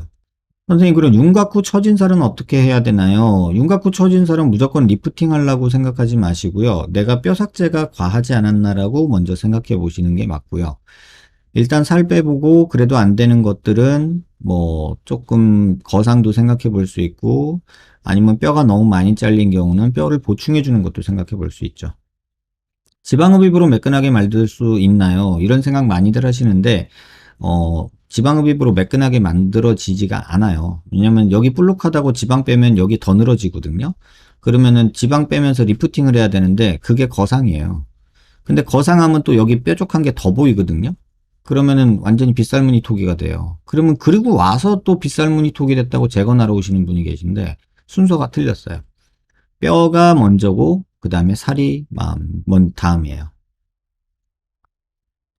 선생님, 그럼 윤곽후 처진살은 어떻게 해야 되나요? 윤곽후 처진살은 무조건 리프팅 하려고 생각하지 마시고요. 내가 뼈 삭제가 과하지 않았나라고 먼저 생각해 보시는 게 맞고요. 일단 살 빼보고 그래도 안 되는 것들은 뭐 조금 거상도 생각해 볼 수 있고 아니면 뼈가 너무 많이 잘린 경우는 뼈를 보충해 주는 것도 생각해 볼 수 있죠. 지방흡입으로 매끈하게 만들 수 있나요? 이런 생각 많이들 하시는데 지방흡입으로 매끈하게 만들어지지가 않아요. 왜냐면 여기 볼록하다고 지방 빼면 여기 더 늘어지거든요. 그러면은 지방 빼면서 리프팅을 해야 되는데 그게 거상이에요. 근데 거상하면 또 여기 뾰족한 게 더 보이거든요. 그러면은 완전히 빗살무늬 토기가 돼요. 그러면 그리고 와서 또 빗살무늬 토기 됐다고 재건하러 오시는 분이 계신데 순서가 틀렸어요. 뼈가 먼저고 그 다음에 살이 다음이에요.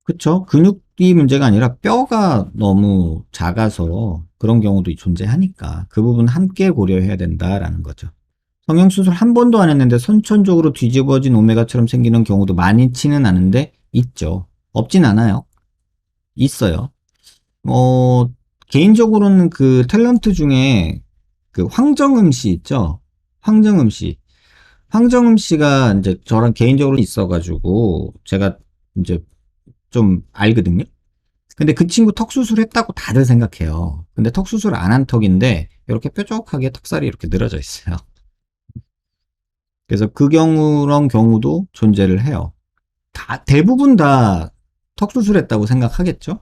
그쵸? 근육이 문제가 아니라 뼈가 너무 작아서 그런 경우도 존재하니까 그 부분 함께 고려해야 된다라는 거죠. 성형수술 한 번도 안 했는데 선천적으로 뒤집어진 오메가처럼 생기는 경우도 많지는 않은데 있죠. 없진 않아요. 있어요. 어, 개인적으로는 그 탤런트 중에 그 황정음 씨 있죠? 황정음 씨. 황정음 씨가 이제 저랑 개인적으로 있어가지고 제가 이제 좀 알거든요. 근데 그 친구 턱 수술했다고 다들 생각해요. 근데 턱 수술 안 한 턱인데 이렇게 뾰족하게 턱살이 이렇게 늘어져 있어요. 그래서 그런 경우도 존재를 해요. 대부분 다 턱 수술했다고 생각하겠죠?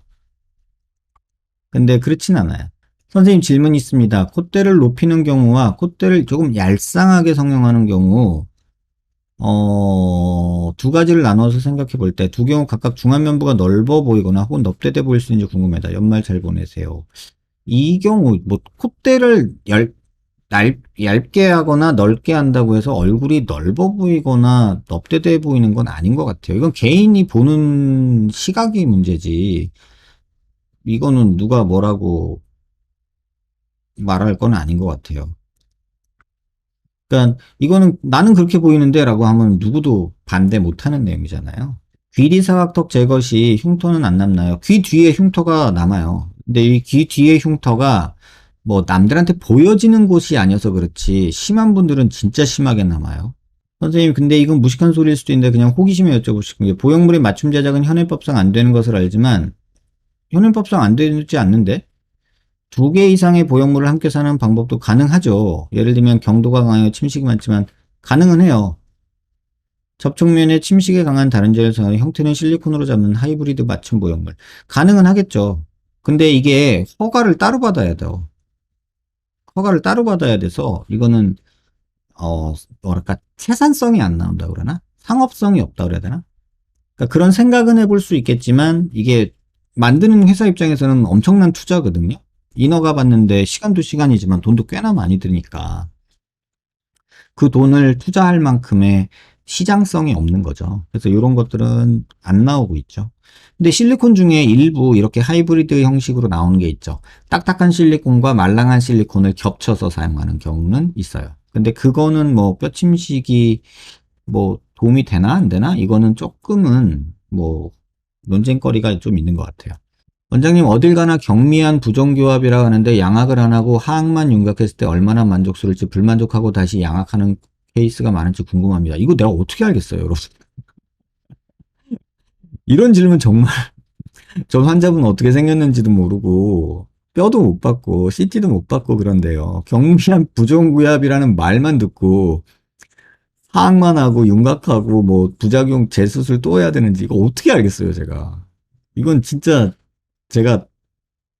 근데 그렇진 않아요. 선생님 질문 있습니다. 콧대를 높이는 경우와 콧대를 조금 얄쌍하게 성형하는 경우 두 가지를 나눠서 생각해 볼 때 두 경우 각각 중안면부가 넓어 보이거나 혹은 넙대대 보일 수 있는지 궁금합니다. 연말 잘 보내세요. 이 경우 뭐 콧대를 얇게 하거나 넓게 한다고 해서 얼굴이 넓어 보이거나 넙대대 보이는 건 아닌 것 같아요. 이건 개인이 보는 시각이 문제지. 이거는 누가 뭐라고 말할 건 아닌 것 같아요. 그러니까 이거는 나는 그렇게 보이는데 라고 하면 누구도 반대 못하는 내용이잖아요. 귀리사각턱 제거 시 흉터는 안 남나요? 귀 뒤에 흉터가 남아요. 근데 이 귀 뒤에 흉터가 뭐 남들한테 보여지는 곳이 아니어서 그렇지 심한 분들은 진짜 심하게 남아요. 선생님, 근데 이건 무식한 소리일 수도 있는데 그냥 호기심에 여쭤보시는 게 보형물의 맞춤 제작은 현행법상 안 되는 것을 알지만 현행법상 안 되지 않는데 두 개 이상의 보형물을 함께 사는 방법도 가능하죠. 예를 들면 경도가 강하여 침식이 많지만 가능은 해요. 접촉면에 침식에 강한 다른 제에서 형태는 실리콘으로 잡는 하이브리드 맞춤 보형물. 가능은 하겠죠. 근데 이게 허가를 따로 받아야 돼요. 허가를 따로 받아야 돼서 이거는 뭐랄까 생산성이 안 나온다 그러나? 상업성이 없다 그래야 되나? 그러니까 그런 생각은 해볼 수 있겠지만 이게 만드는 회사 입장에서는 엄청난 투자거든요. 인허가 받는데 시간도 시간이지만 돈도 꽤나 많이 드니까 그 돈을 투자할 만큼의 시장성이 없는 거죠. 그래서 이런 것들은 안 나오고 있죠. 근데 실리콘 중에 일부 이렇게 하이브리드 형식으로 나오는 게 있죠. 딱딱한 실리콘과 말랑한 실리콘을 겹쳐서 사용하는 경우는 있어요. 근데 그거는 뭐 뼈침식이 뭐 도움이 되나 안 되나? 이거는 조금은 뭐 논쟁거리가 좀 있는 것 같아요. 원장님 어딜 가나 경미한 부정교합이라 하는데 양악을 안 하고 하악만 윤곽했을 때 얼마나 만족스러울지 불만족하고 다시 양악하는 케이스가 많은지 궁금합니다. 이거 내가 어떻게 알겠어요, 여러분? 이런 질문 정말 저 환자분 어떻게 생겼는지도 모르고 뼈도 못 받고 CT도 못 받고 그런데요. 경미한 부정교합이라는 말만 듣고 하악만 하고 윤곽하고 뭐 부작용 재수술 또 해야 되는지 이거 어떻게 알겠어요, 제가. 이건 진짜 제가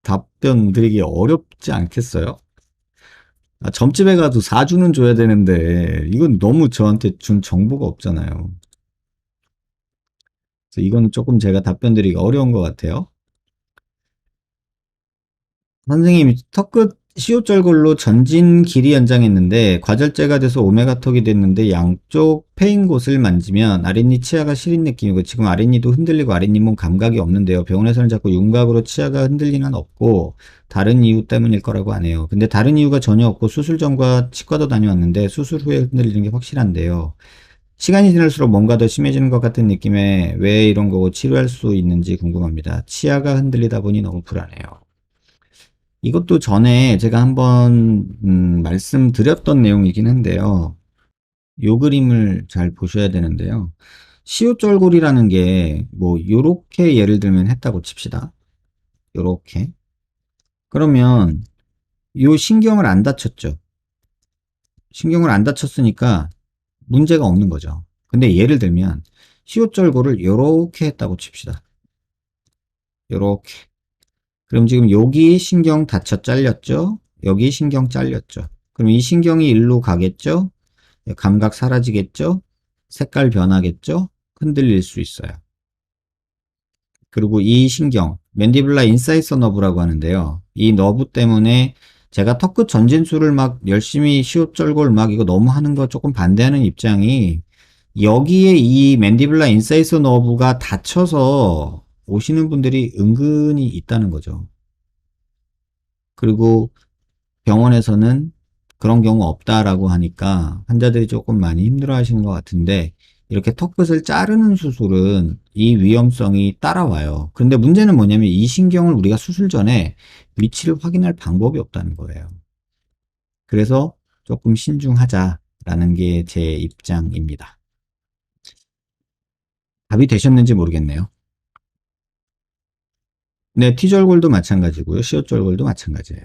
답변 드리기 어렵지 않겠어요? 점집에 가도 사주는 줘야 되는데 이건 너무 저한테 준 정보가 없잖아요. 그래서 이거는 조금 제가 답변 드리기 어려운 것 같아요. 선생님, 턱끝 시옷절골로 전진 길이 연장했는데 과절제가 돼서 오메가턱이 됐는데 양쪽 패인 곳을 만지면 아랫니 치아가 시린 느낌이고 지금 아랫니도 흔들리고 아랫니 몸 감각이 없는데요. 병원에서는 자꾸 윤곽으로 치아가 흔들리는 건 없고 다른 이유 때문일 거라고 하네요. 근데 다른 이유가 전혀 없고 수술 전과 치과도 다녀왔는데 수술 후에 흔들리는 게 확실한데요. 시간이 지날수록 뭔가 더 심해지는 것 같은 느낌에 왜 이런 거고 치료할 수 있는지 궁금합니다. 치아가 흔들리다 보니 너무 불안해요. 이것도 전에 제가 한번 말씀드렸던 내용이긴 한데요. 요 그림을 잘 보셔야 되는데요. 시옷절골이라는 게 뭐 요렇게 예를 들면 했다고 칩시다. 요렇게. 그러면 요 신경을 안 다쳤죠. 신경을 안 다쳤으니까 문제가 없는 거죠. 근데 예를 들면 시옷절골을 요렇게 했다고 칩시다. 요렇게. 그럼 지금 여기 신경 다쳐 잘렸죠? 여기 신경 잘렸죠? 그럼 이 신경이 일로 가겠죠? 감각 사라지겠죠? 색깔 변하겠죠? 흔들릴 수 있어요. 그리고 이 신경, 맨디블라 인사이서 너브라고 하는데요. 이 너브 때문에 제가 턱끝 전진술을 막 열심히 시옷절골 막 이거 너무 하는 거 조금 반대하는 입장이 여기에 이 맨디블라 인사이서 너브가 닫혀서 오시는 분들이 은근히 있다는 거죠. 그리고 병원에서는 그런 경우 없다라고 하니까 환자들이 조금 많이 힘들어 하시는 것 같은데 이렇게 턱끝을 자르는 수술은 이 위험성이 따라와요. 그런데 문제는 뭐냐면 이 신경을 우리가 수술 전에 위치를 확인할 방법이 없다는 거예요. 그래서 조금 신중하자라는 게 제 입장입니다. 답이 되셨는지 모르겠네요. 네, T절골도 마찬가지고요. C절골도 마찬가지예요.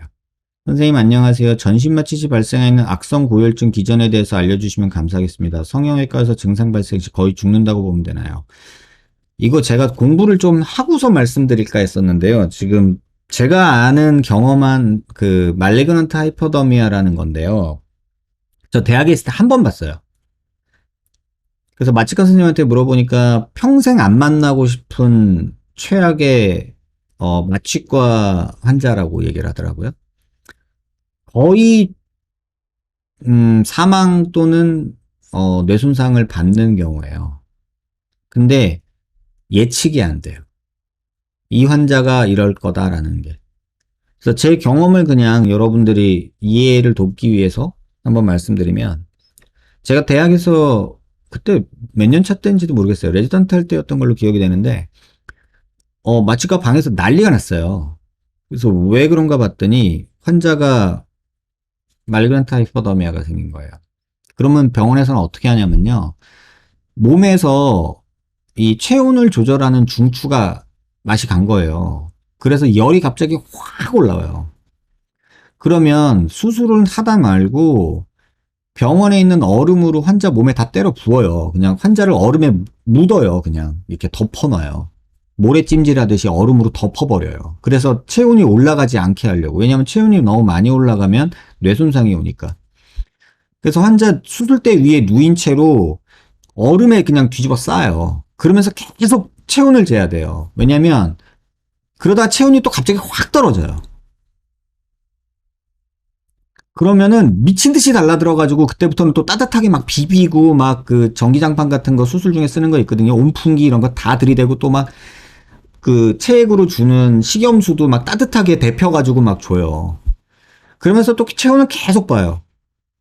선생님 안녕하세요. 전신마취시 발생하는 악성 고혈증 기전에 대해서 알려주시면 감사하겠습니다. 성형외과에서 증상 발생 시 거의 죽는다고 보면 되나요? 이거 제가 공부를 좀 하고서 말씀드릴까 했었는데요. 지금 제가 아는 경험한 그 말리그넌트 하이퍼더미아라는 건데요. 저 대학에 있을 때 한 번 봤어요. 그래서 마취과 선생님한테 물어보니까 평생 안 만나고 싶은 최악의 마취과 환자라고 얘기를 하더라고요. 거의 사망 또는 뇌손상을 받는 경우예요. 근데 예측이 안 돼요. 이 환자가 이럴 거다라는 게. 그래서 제 경험을 그냥 여러분들이 이해를 돕기 위해서 한번 말씀드리면 제가 대학에서 그때 몇 년 차 때인지도 모르겠어요. 레지던트 할 때였던 걸로 기억이 되는데 마취과 방에서 난리가 났어요. 그래서 왜 그런가 봤더니 환자가 말그란트 하이퍼더미아가 생긴 거예요. 그러면 병원에서는 어떻게 하냐면요. 몸에서 이 체온을 조절하는 중추가 맛이 간 거예요. 그래서 열이 갑자기 확 올라와요. 그러면 수술을 하다 말고 병원에 있는 얼음으로 환자 몸에 다 때려 부어요. 그냥 환자를 얼음에 묻어요. 그냥 이렇게 덮어놔요. 모래찜질 하듯이 얼음으로 덮어버려요. 그래서 체온이 올라가지 않게 하려고. 왜냐하면 체온이 너무 많이 올라가면 뇌손상이 오니까. 그래서 환자 수술대 위에 누인 채로 얼음에 그냥 뒤집어 싸요. 그러면서 계속 체온을 재야 돼요. 왜냐면 그러다 체온이 또 갑자기 확 떨어져요. 그러면은 미친 듯이 달라들어가지고 그때부터는 또 따뜻하게 막 비비고 막 그 전기장판 같은 거 수술 중에 쓰는 거 있거든요. 온풍기 이런 거 다 들이대고 또 막 그 체액으로 주는 식염수도 막 따뜻하게 데펴가지고 막 줘요. 그러면서 또 체온을 계속 봐요.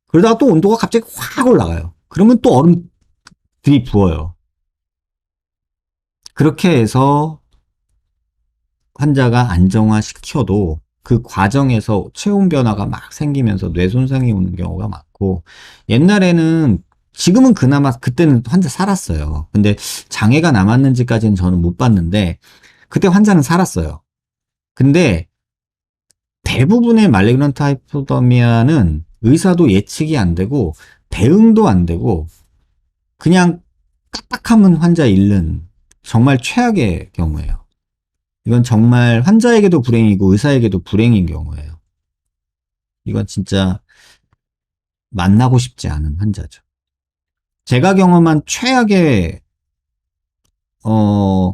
그러다가 또 온도가 갑자기 확 올라가요. 그러면 또 얼음 들이부어요. 그렇게 해서 환자가 안정화시켜도 그 과정에서 체온 변화가 막 생기면서 뇌 손상이 오는 경우가 많고 옛날에는 지금은 그나마 그때는 환자 살았어요. 근데 장애가 남았는지까지는 저는 못 봤는데 그때 환자는 살았어요. 근데 대부분의 말리그넌트 하이포더미아는 의사도 예측이 안 되고 대응도 안 되고 그냥 까딱하면 환자 잃는 정말 최악의 경우예요. 이건 정말 환자에게도 불행이고 의사에게도 불행인 경우예요. 이건 진짜 만나고 싶지 않은 환자죠. 제가 경험한 어,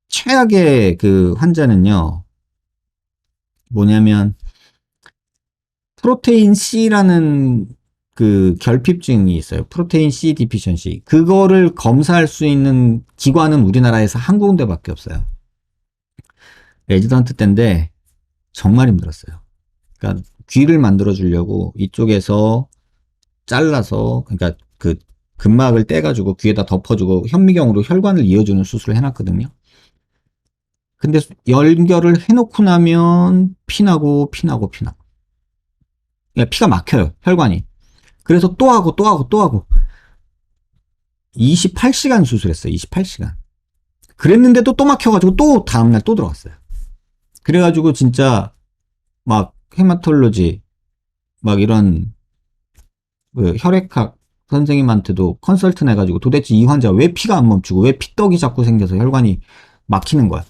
최악의 그 환자는요, 뭐냐면 프로테인 C라는 그 결핍증이 있어요. 프로테인 C 디피션시. 그거를 검사할 수 있는 기관은 우리나라에서 한 군데밖에 없어요. 레지던트 때인데 정말 힘들었어요. 그러니까 귀를 만들어 주려고 이쪽에서 잘라서, 그러니까 그 근막을 떼가지고 귀에다 덮어주고 현미경으로 혈관을 이어주는 수술을 해놨거든요. 근데 연결을 해놓고 나면 피나고 피나고 피나고, 그러니까 피가 막혀요, 혈관이. 그래서 또 하고 또 하고 또 하고 28시간 수술했어요. 28시간. 그랬는데도 또 막혀가지고 또 다음날 또 들어갔어요. 그래가지고 진짜 막 헤마톨로지 막 이런 그 혈액학 선생님한테도 컨설팅 해가지고 도대체 이 환자 왜 피가 안 멈추고 왜 피떡이 자꾸 생겨서 혈관이 막히는 거야.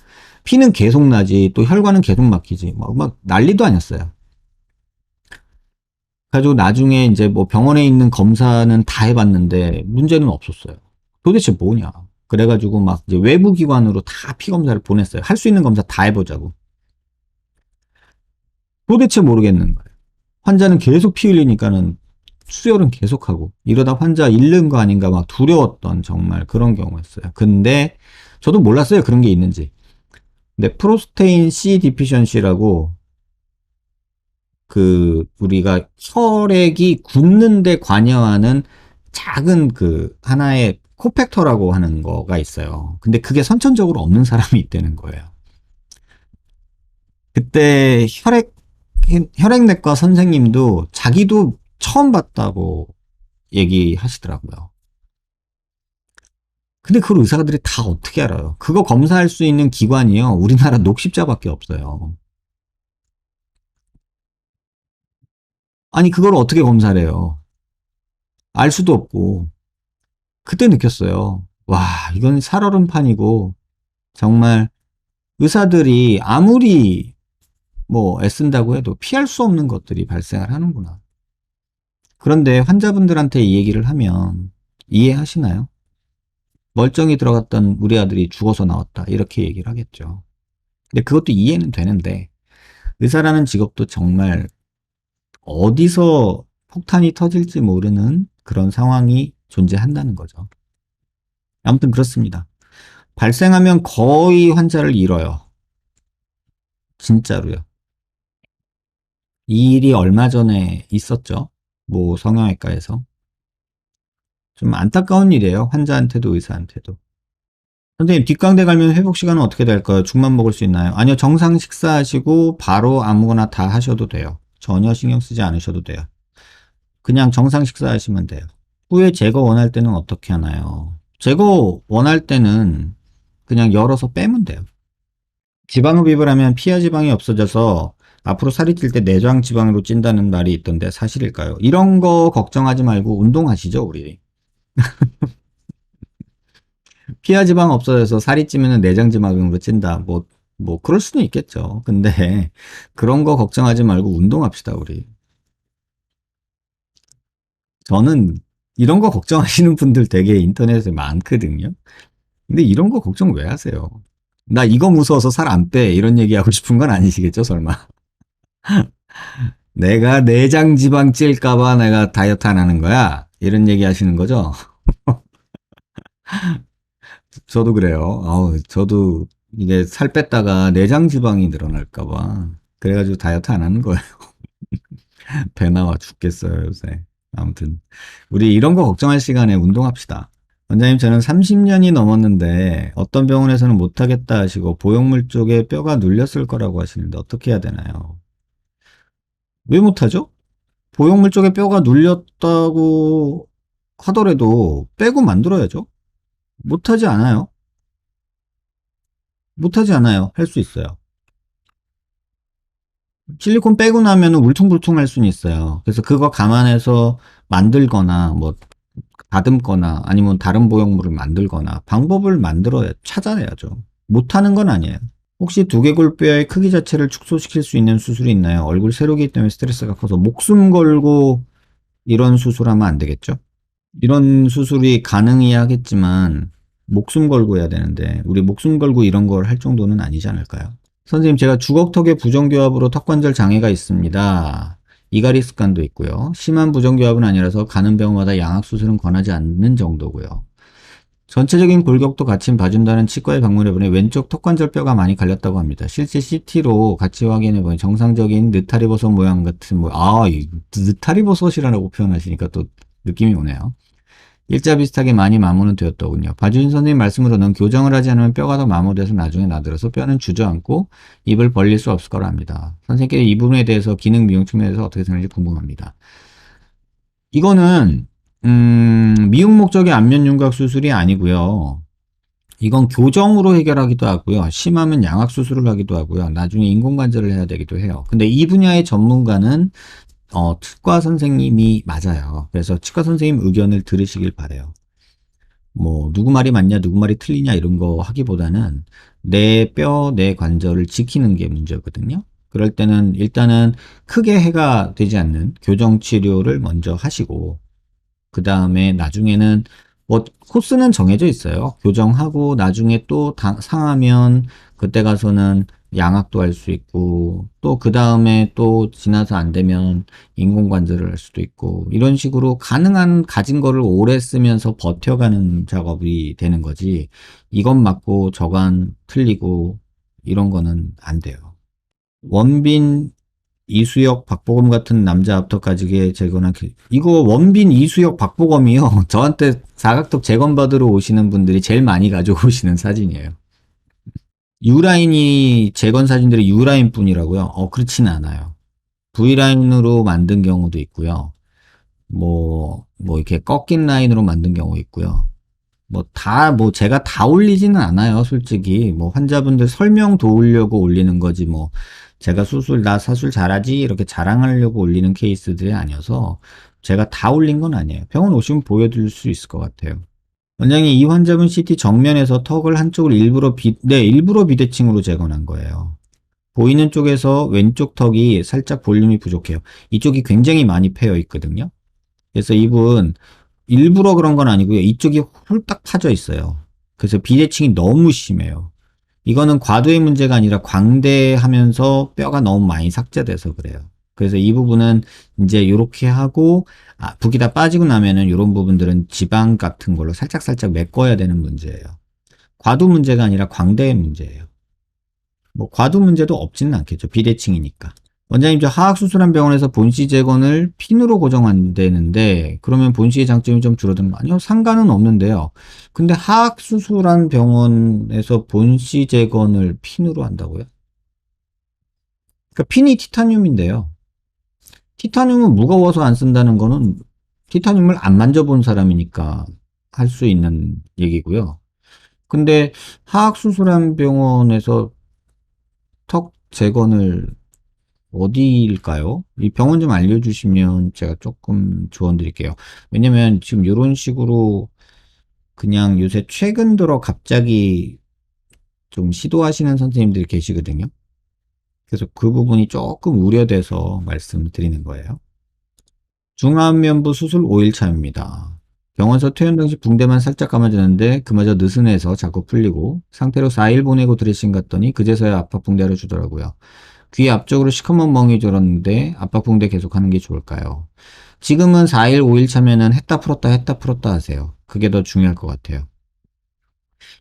피는 계속 나지 또 혈관은 계속 막히지. 막 난리도 아니었어요. 그래가지고 나중에 이제 뭐 병원에 있는 검사는 다 해봤는데 문제는 없었어요. 도대체 뭐냐. 그래가지고 막 이제 외부 기관으로 다 피 검사를 보냈어요. 할 수 있는 검사 다 해보자고. 도대체 모르겠는 거예요. 환자는 계속 피 흘리니까는 수혈은 계속하고 이러다 환자 잃는 거 아닌가 막 두려웠던 정말 그런 경우였어요. 근데 저도 몰랐어요. 그런 게 있는지. 근데 프로스테인 C 디피션시라고 그 우리가 혈액이 굳는데 관여하는 작은 그 하나의 코팩터라고 하는 거가 있어요. 근데 그게 선천적으로 없는 사람이 있다는 거예요. 그때 혈액내과 선생님도 자기도 처음 봤다고 얘기하시더라고요. 근데 그걸 의사들이 다 어떻게 알아요? 그거 검사할 수 있는 기관이요. 우리나라 녹십자밖에 없어요. 아니, 그걸 어떻게 검사를 해요? 알 수도 없고. 그때 느꼈어요. 와, 이건 살얼음판이고, 정말 의사들이 아무리 뭐 애쓴다고 해도 피할 수 없는 것들이 발생을 하는구나. 그런데 환자분들한테 이 얘기를 하면 이해하시나요? 멀쩡히 들어갔던 우리 아들이 죽어서 나왔다. 이렇게 얘기를 하겠죠. 근데 그것도 이해는 되는데, 의사라는 직업도 정말 어디서 폭탄이 터질지 모르는 그런 상황이 존재한다는 거죠. 아무튼 그렇습니다. 발생하면 거의 환자를 잃어요. 진짜로요. 이 일이 얼마 전에 있었죠. 모 성형외과에서. 좀 안타까운 일이에요. 환자한테도 의사한테도. 선생님, 뒷광대 갈면 회복 시간은 어떻게 될까요? 죽만 먹을 수 있나요? 아니요, 정상 식사하시고 바로 아무거나 다 하셔도 돼요. 전혀 신경 쓰지 않으셔도 돼요. 그냥 정상 식사하시면 돼요. 후에 제거 원할 때는 어떻게 하나요? 제거 원할 때는 그냥 열어서 빼면 돼요. 지방 흡입을 하면 피하 지방이 없어져서 앞으로 살이 찔 때 내장 지방으로 찐다는 말이 있던데 사실일까요? 이런 거 걱정하지 말고 운동하시죠, 우리. 피하 지방 없어져서 살이 찌면 내장 지방으로 찐다. 그럴 수는 있겠죠. 근데 그런 거 걱정하지 말고 운동합시다, 우리. 저는 이런 거 걱정하시는 분들 되게 인터넷에 많거든요. 근데 이런 거 걱정 왜 하세요? 나 이거 무서워서 살 안 빼. 이런 얘기하고 싶은 건 아니시겠죠, 설마? 내가 내장 지방 찔까봐 내가 다이어트 안 하는 거야? 이런 얘기 하시는 거죠? 저도 그래요. 저도 이게 살 뺐다가 내장 지방이 늘어날까봐. 그래가지고 다이어트 안 하는 거예요. 배 나와 죽겠어요, 요새. 아무튼. 우리 이런 거 걱정할 시간에 운동합시다. 원장님, 저는 30년이 넘었는데 어떤 병원에서는 못하겠다 하시고 보형물 쪽에 뼈가 눌렸을 거라고 하시는데 어떻게 해야 되나요? 왜 못하죠? 보형물 쪽에 뼈가 눌렸다고 하더라도 빼고 만들어야죠. 못하지 않아요. 못하지 않아요. 할 수 있어요. 실리콘 빼고 나면 울퉁불퉁할 수는 있어요. 그래서 그거 감안해서 만들거나 뭐 다듬거나 아니면 다른 보형물을 만들거나 방법을 찾아내야죠. 못하는 건 아니에요. 혹시 두개골뼈의 크기 자체를 축소시킬 수 있는 수술이 있나요? 얼굴 세로기 때문에 스트레스가 커서 목숨 걸고 이런 수술하면 안 되겠죠? 이런 수술이 가능해야 하겠지만 목숨 걸고 해야 되는데 우리 목숨 걸고 이런 걸 할 정도는 아니지 않을까요? 선생님, 제가 주걱턱의 부정교합으로 턱관절 장애가 있습니다. 이가리 습관도 있고요. 심한 부정교합은 아니라서 가는 병원마다 양악수술은 권하지 않는 정도고요. 전체적인 골격도 같이 봐준다는 치과에 방문해보니 왼쪽 턱관절 뼈가 많이 갈렸다고 합니다. 실제 CT로 같이 확인해보니 정상적인 느타리버섯 모양 같은 이 느타리버섯이라고 표현하시니까 또 느낌이 오네요. 일자 비슷하게 많이 마모는 되었더군요. 봐주신 선생님 말씀으로는 교정을 하지 않으면 뼈가 더 마모돼서 나중에 나들어서 뼈는 주저앉고 입을 벌릴 수 없을 거라 합니다. 선생님께 이 부분에 대해서 기능 미용 측면에서 어떻게 생각하는지 궁금합니다. 이거는 미용 목적의 안면 윤곽 수술이 아니고요. 이건 교정으로 해결하기도 하고요. 심하면 양악 수술을 하기도 하고요. 나중에 인공관절을 해야 되기도 해요. 근데 이 분야의 전문가는 치과 선생님이 맞아요. 그래서 치과 선생님 의견을 들으시길 바래요. 뭐 누구 말이 맞냐, 누구 말이 틀리냐 이런 거 하기보다는 내 뼈, 내 관절을 지키는 게 문제거든요. 그럴 때는 일단은 크게 해가 되지 않는 교정 치료를 먼저 하시고 그 다음에 나중에는 뭐 코스는 정해져 있어요. 교정하고 나중에 또 상하면 그때 가서는 양악도 할 수 있고 또 그 다음에 또 지나서 안 되면 인공관절을 할 수도 있고 이런 식으로 가능한 가진 거를 오래 쓰면서 버텨가는 작업이 되는 거지. 이건 맞고 저건 틀리고 이런 거는 안 돼요. 원빈 이수혁, 박보검 같은 남자 앞턱 가지게 재건한 이거 원빈, 이수혁, 박보검이요. 저한테 사각턱 재건 받으러 오시는 분들이 제일 많이 가져오시는 사진이에요. U라인이 재건 사진들이 U라인 뿐이라고요? 그렇지는 않아요. V라인으로 만든 경우도 있고요. 뭐 이렇게 꺾인 라인으로 만든 경우 있고요. 제가 다 올리지는 않아요, 솔직히. 뭐, 환자분들 설명 도우려고 올리는 거지, 뭐, 제가 나 사술 잘하지? 이렇게 자랑하려고 올리는 케이스들이 아니어서, 제가 다 올린 건 아니에요. 병원 오시면 보여드릴 수 있을 것 같아요. 원장님, 이 환자분 CT 정면에서 턱을 한쪽을 일부러 비대칭으로 재건한 거예요. 보이는 쪽에서 왼쪽 턱이 살짝 볼륨이 부족해요. 이쪽이 굉장히 많이 패여 있거든요. 그래서 이분, 일부러 그런 건 아니고요. 이쪽이 홀딱 파져 있어요. 그래서 비대칭이 너무 심해요. 이거는 과도의 문제가 아니라 광대하면서 뼈가 너무 많이 삭제돼서 그래요. 그래서 이 부분은 이제 이렇게 하고 붓기 다 빠지고 나면은 이런 부분들은 지방 같은 걸로 살짝살짝 메꿔야 되는 문제예요. 과도 문제가 아니라 광대의 문제예요. 뭐 과도 문제도 없지는 않겠죠. 비대칭이니까. 원장님, 저 하악수술한 병원에서 본시 재건을 핀으로 고정한다는데 그러면 본시의 장점이 좀 줄어드는 거 아니요? 상관은 없는데요. 근데 하악수술한 병원에서 본시 재건을 핀으로 한다고요? 그러니까 핀이 티타늄인데요. 티타늄은 무거워서 안 쓴다는 거는 티타늄을 안 만져본 사람이니까 할 수 있는 얘기고요. 근데 하악수술한 병원에서 턱 재건을 어디일까요? 이 병원 좀 알려주시면 제가 조금 조언 드릴게요. 왜냐면 지금 이런 식으로 그냥 요새 최근 들어 갑자기 좀 시도하시는 선생님들이 계시거든요. 그래서 그 부분이 조금 우려돼서 말씀드리는 거예요. 중안면부 수술 5일차입니다. 병원에서 퇴원 당시 붕대만 살짝 감아주는데 그마저 느슨해서 자꾸 풀리고 상태로 4일 보내고 드레싱 갔더니 그제서야 압박붕대를 주더라고요. 귀 앞쪽으로 시커먼 멍이 들었는데 압박붕대 계속하는 게 좋을까요? 지금은 4일, 5일 차면은 했다 풀었다 하세요. 그게 더 중요할 것 같아요.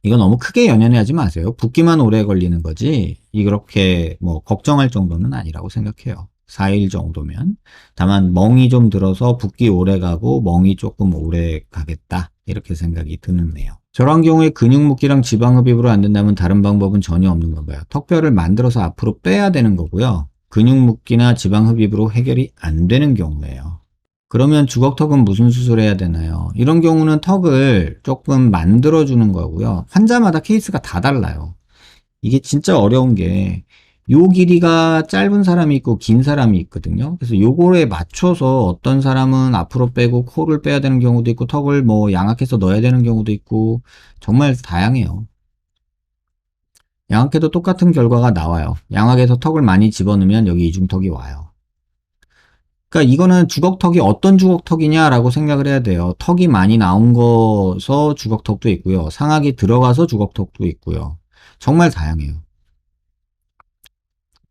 이거 너무 크게 연연해하지 마세요. 붓기만 오래 걸리는 거지 이렇게 뭐 걱정할 정도는 아니라고 생각해요. 4일 정도면. 다만 멍이 좀 들어서 붓기 오래 가고 멍이 조금 오래 가겠다 이렇게 생각이 드는데요. 저런 경우에 근육 묶기랑 지방 흡입으로 안 된다면 다른 방법은 전혀 없는 건가요? 턱뼈를 만들어서 앞으로 빼야 되는 거고요. 근육 묶기나 지방 흡입으로 해결이 안 되는 경우예요. 그러면 주걱턱은 무슨 수술해야 되나요? 이런 경우는 턱을 조금 만들어주는 거고요. 환자마다 케이스가 다 달라요. 이게 진짜 어려운 게 요 길이가 짧은 사람이 있고 긴 사람이 있거든요. 그래서 요거에 맞춰서 어떤 사람은 앞으로 빼고 코를 빼야 되는 경우도 있고 턱을 뭐 양악해서 넣어야 되는 경우도 있고 정말 다양해요. 양악해도 똑같은 결과가 나와요. 양악해서 턱을 많이 집어넣으면 여기 이중턱이 와요. 그러니까 이거는 주걱턱이 어떤 주걱턱이냐라고 생각을 해야 돼요. 턱이 많이 나온 거서 주걱턱도 있고요. 상악이 들어가서 주걱턱도 있고요. 정말 다양해요.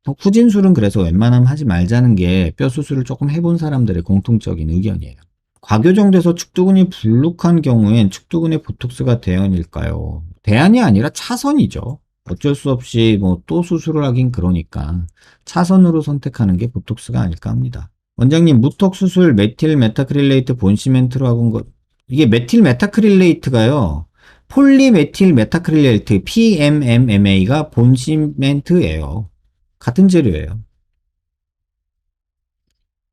후진술은 그래서 웬만하면 하지 말자는 게 뼈 수술을 조금 해본 사람들의 공통적인 의견이에요. 과교정돼서 축두근이 불룩한 경우엔 축두근의 보톡스가 대안일까요? 대안이 아니라 차선이죠. 어쩔 수 없이 뭐 또 수술을 하긴 그러니까 차선으로 선택하는 게 보톡스가 아닐까 합니다. 원장님, 무턱 수술 메틸 메타크릴레이트 본시멘트로 하고 것, 이게 메틸 메타크릴레이트가요. 폴리메틸 메타크릴레이트 PMMMA가 본시멘트예요. 같은 재료예요.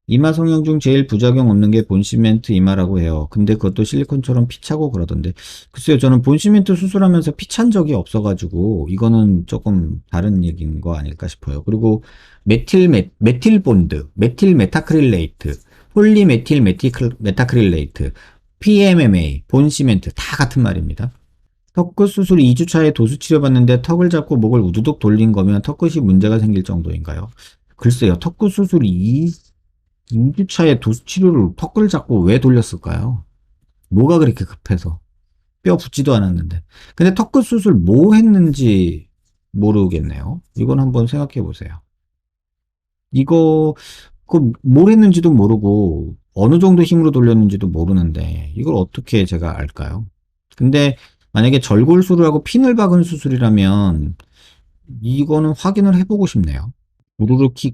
이마 성형 중 제일 부작용 없는 게 본시멘트 이마라고 해요. 근데 그것도 실리콘처럼 피차고 그러던데. 글쎄요, 저는 본시멘트 수술하면서 피찬 적이 없어가지고, 이거는 조금 다른 얘기인 거 아닐까 싶어요. 그리고 메틸 본드, 메틸 메타크릴레이트, 메타크릴레이트, PMMA, 본시멘트, 다 같은 말입니다. 턱끝 수술 2주 차에 도수 치료받는데 턱을 잡고 목을 우두둑 돌린 거면 턱끝이 문제가 생길 정도인가요? 글쎄요, 턱끝 수술이 2주차에 도수 치료를 턱을 잡고 왜 돌렸을까요? 뭐가 그렇게 급해서? 뼈 붙지도 않았는데. 근데 턱끝 수술 뭐 했는지 모르겠네요. 이건 한번 생각해 보세요. 이거, 뭘 했는지도 모르고, 어느 정도 힘으로 돌렸는지도 모르는데, 이걸 어떻게 제가 알까요? 근데 만약에 절골술을 하고 핀을 박은 수술이라면, 이거는 확인을 해보고 싶네요.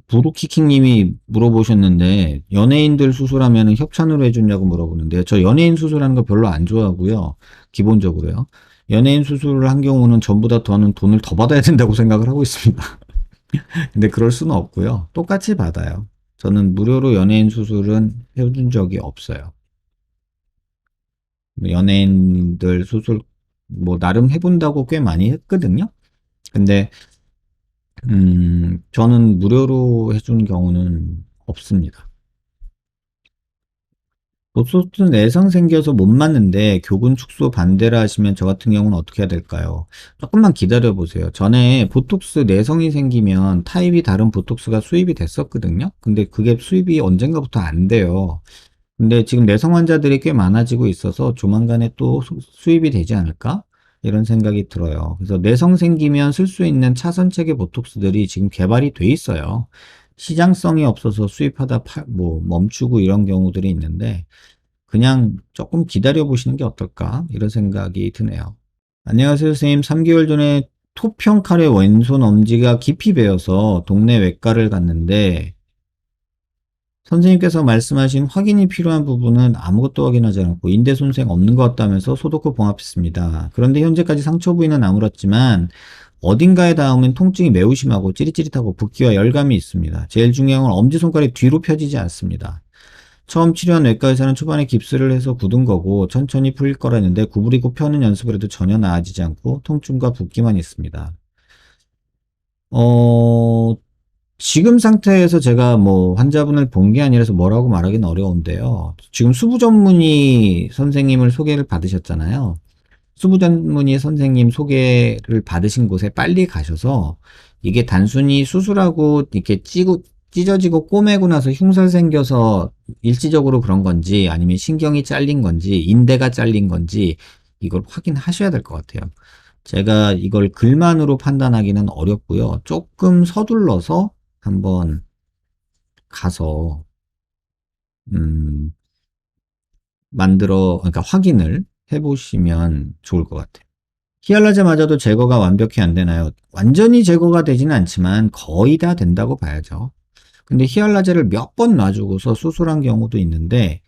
부루키킹님이 물어보셨는데, 연예인들 수술하면 협찬으로 해주냐고 물어보는데요. 저 연예인 수술하는 거 별로 안 좋아하고요. 기본적으로요. 연예인 수술을 한 경우는 전보다 더는 돈을 더 받아야 된다고 생각을 하고 있습니다. 근데 그럴 수는 없고요. 똑같이 받아요. 저는 무료로 연예인 수술은 해준 적이 없어요. 연예인들 수술, 뭐, 나름 해본다고 꽤 많이 했거든요. 근데 저는 무료로 해준 경우는 없습니다. 보소트 내성 생겨서 못 맞는데 교군 축소 반대라 하시면 저 같은 경우는 어떻게 해야 될까요? 조금만 기다려 보세요. 전에 보톡스 내성이 생기면 타입이 다른 보톡스가 수입이 됐었거든요. 근데 그게 수입이 언젠가부터 안 돼요. 근데 지금 내성 환자들이 꽤 많아지고 있어서 조만간에 또 수입이 되지 않을까? 이런 생각이 들어요. 그래서 내성 생기면 쓸 수 있는 차선책의 보톡스들이 지금 개발이 돼 있어요. 시장성이 없어서 수입하다 뭐 멈추고 이런 경우들이 있는데 그냥 조금 기다려 보시는 게 어떨까? 이런 생각이 드네요. 안녕하세요, 선생님. 3개월 전에 토평 칼의 왼손 엄지가 깊이 베어서 동네 외과를 갔는데 선생님께서 말씀하신 확인이 필요한 부분은 아무것도 확인하지 않고 인대 손상 없는 것 같다면서 소독 후 봉합했습니다. 그런데 현재까지 상처 부위는 아물었지만 어딘가에 닿으면 통증이 매우 심하고 찌릿찌릿하고 붓기와 열감이 있습니다. 제일 중요한 건 엄지손가락이 뒤로 펴지지 않습니다. 처음 치료한 외과 의사는 초반에 깁스를 해서 굳은 거고 천천히 풀릴 거라는데 구부리고 펴는 연습을 해도 전혀 나아지지 않고 통증과 붓기만 있습니다. 어, 지금 상태에서 제가 뭐 환자분을 본 게 아니라서 뭐라고 말하기는 어려운데요. 지금 수부 전문의 선생님을 소개를 받으셨잖아요. 수부 전문의 선생님 소개를 받으신 곳에 빨리 가셔서 이게 단순히 수술하고 이렇게 찢어지고 꼬매고 나서 흉설 생겨서 일시적으로 그런 건지 아니면 신경이 잘린 건지 인대가 잘린 건지 이걸 확인하셔야 될 것 같아요. 제가 이걸 글만으로 판단하기는 어렵고요. 조금 서둘러서 한번 가서 음, 그러니까 확인을 해보시면 좋을 것 같아요. 히알라제 맞아도 제거가 완벽히 안 되나요? 완전히 제거가 되지는 않지만 거의 다 된다고 봐야죠. 근데 히알라제를 몇 번 놔주고서 수술한 경우도 있는데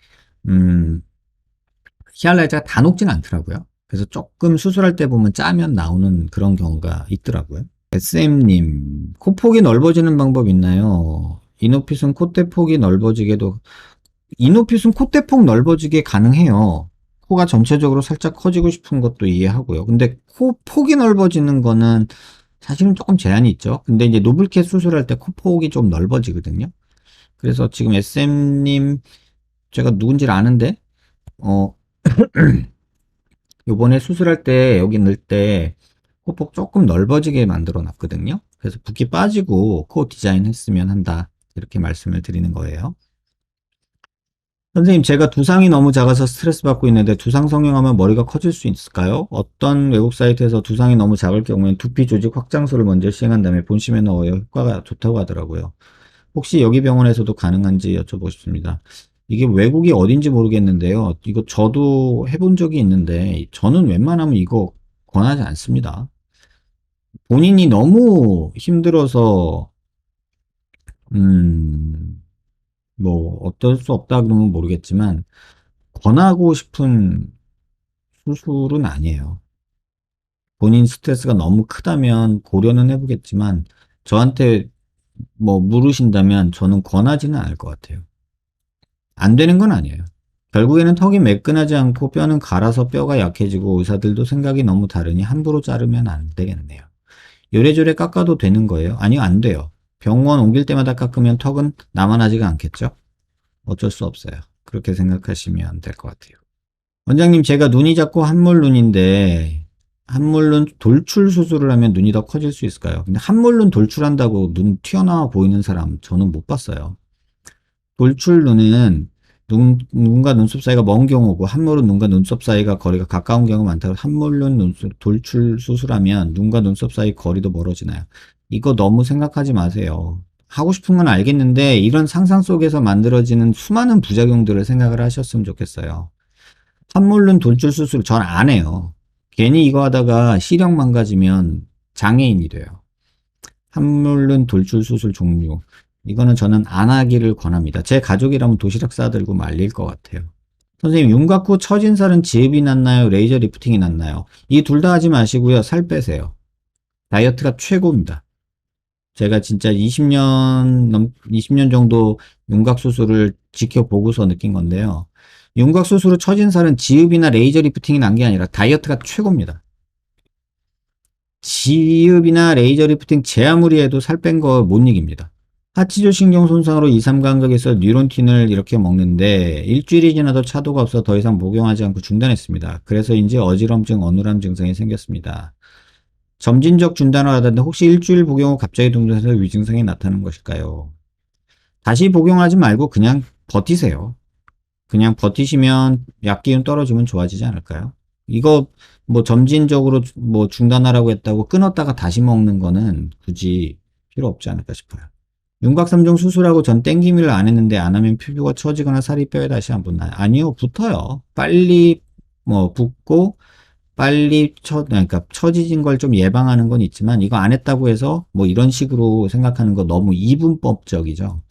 히알라제가 다 녹진 않더라고요. 그래서 조금 수술할 때 보면 짜면 나오는 그런 경우가 있더라고요. SM님, 코폭이 넓어지는 방법 있나요? 이노핏은 콧대폭이 넓어지게도, 이노핏은 콧대폭 넓어지게 가능해요. 코가 전체적으로 살짝 커지고 싶은 것도 이해하고요. 근데 코 폭이 넓어지는 거는 사실은 조금 제한이 있죠. 근데 이제 노블캣 수술할 때 코폭이 좀 넓어지거든요. 그래서 지금 SM님, 제가 누군지를 아는데, 어, 요번에 수술할 때 여기 넣을 때 코폭 조금 넓어지게 만들어 놨거든요. 그래서 붓기 빠지고 코 디자인 했으면 한다. 이렇게 말씀을 드리는 거예요. 선생님, 제가 두상이 너무 작아서 스트레스 받고 있는데 두상 성형하면 머리가 커질 수 있을까요? 어떤 외국 사이트에서 두상이 너무 작을 경우엔 두피 조직 확장술을 먼저 시행한 다음에 본심에 넣어야 효과가 좋다고 하더라고요. 혹시 여기 병원에서도 가능한지 여쭤보고 싶습니다. 이게 외국이 어딘지 모르겠는데요. 이거 저도 해본 적이 있는데 저는 웬만하면 이거 권하지 않습니다. 본인이 너무 힘들어서 음, 뭐 어쩔 수 없다 그러면 모르겠지만 권하고 싶은 수술은 아니에요. 본인 스트레스가 너무 크다면 고려는 해보겠지만 저한테 뭐 물으신다면 저는 권하지는 않을 것 같아요. 안 되는 건 아니에요. 결국에는 턱이 매끈하지 않고 뼈는 갈아서 뼈가 약해지고 의사들도 생각이 너무 다르니 함부로 자르면 안 되겠네요. 요래조래 깎아도 되는 거예요? 아니요, 안 돼요. 병원 옮길 때마다 깎으면 턱은 남아나지가 않겠죠? 어쩔 수 없어요. 그렇게 생각하시면 될 것 같아요. 원장님, 제가 눈이 자꾸 한물눈인데, 한물눈 돌출 수술을 하면 눈이 더 커질 수 있을까요? 근데 한물눈 돌출한다고 눈 튀어나와 보이는 사람 저는 못 봤어요. 돌출 눈은 눈과 눈썹 사이가 먼 경우고, 한물은 눈과 눈썹 사이가 거리가 가까운 경우가 많다고, 한물눈 눈썹 돌출 수술하면 눈과 눈썹 사이 거리도 멀어지나요? 이거 너무 생각하지 마세요. 하고 싶은 건 알겠는데, 이런 상상 속에서 만들어지는 수많은 부작용들을 생각을 하셨으면 좋겠어요. 한물론 돌출 수술 전 안 해요. 괜히 이거 하다가 시력 망가지면 장애인이 돼요. 한물론 돌출 수술 종류. 이거는 저는 안 하기를 권합니다. 제 가족이라면 도시락 싸들고 말릴 것 같아요. 선생님, 윤곽 후 처진 살은 지읍이 낫나요? 레이저 리프팅이 낫나요? 이 둘 다 하지 마시고요. 살 빼세요. 다이어트가 최고입니다. 제가 진짜 20년 정도 윤곽 수술을 지켜보고서 느낀 건데요. 윤곽 수술 후 처진 살은 지읍이나 레이저 리프팅이 난 게 아니라 다이어트가 최고입니다. 지읍이나 레이저 리프팅 제 아무리 해도 살 뺀 거 못 이깁니다. 하치조 신경 손상으로 2, 3감각에서 뉴론틴을 이렇게 먹는데 일주일이 지나도 차도가 없어 더 이상 복용하지 않고 중단했습니다. 그래서인지 어지럼증, 어눌함 증상이 생겼습니다. 점진적 중단을 하던데 혹시 일주일 복용 후 갑자기 동전에서 위증상이 나타나는 것일까요? 다시 복용하지 말고 그냥 버티세요. 그냥 버티시면 약 기운 떨어지면 좋아지지 않을까요? 이거 뭐 점진적으로 뭐 중단하라고 했다고 끊었다가 다시 먹는 거는 굳이 필요 없지 않을까 싶어요. 윤곽 3종 수술하고 전 땡기미를 안 했는데 안 하면 피부가 처지거나 살이 뼈에 다시 안 붙나요? 아니요, 붙어요. 빨리 뭐 붙고 빨리 그러니까 처지진 걸 좀 예방하는 건 있지만 이거 안 했다고 해서 뭐 이런 식으로 생각하는 거 너무 이분법적이죠.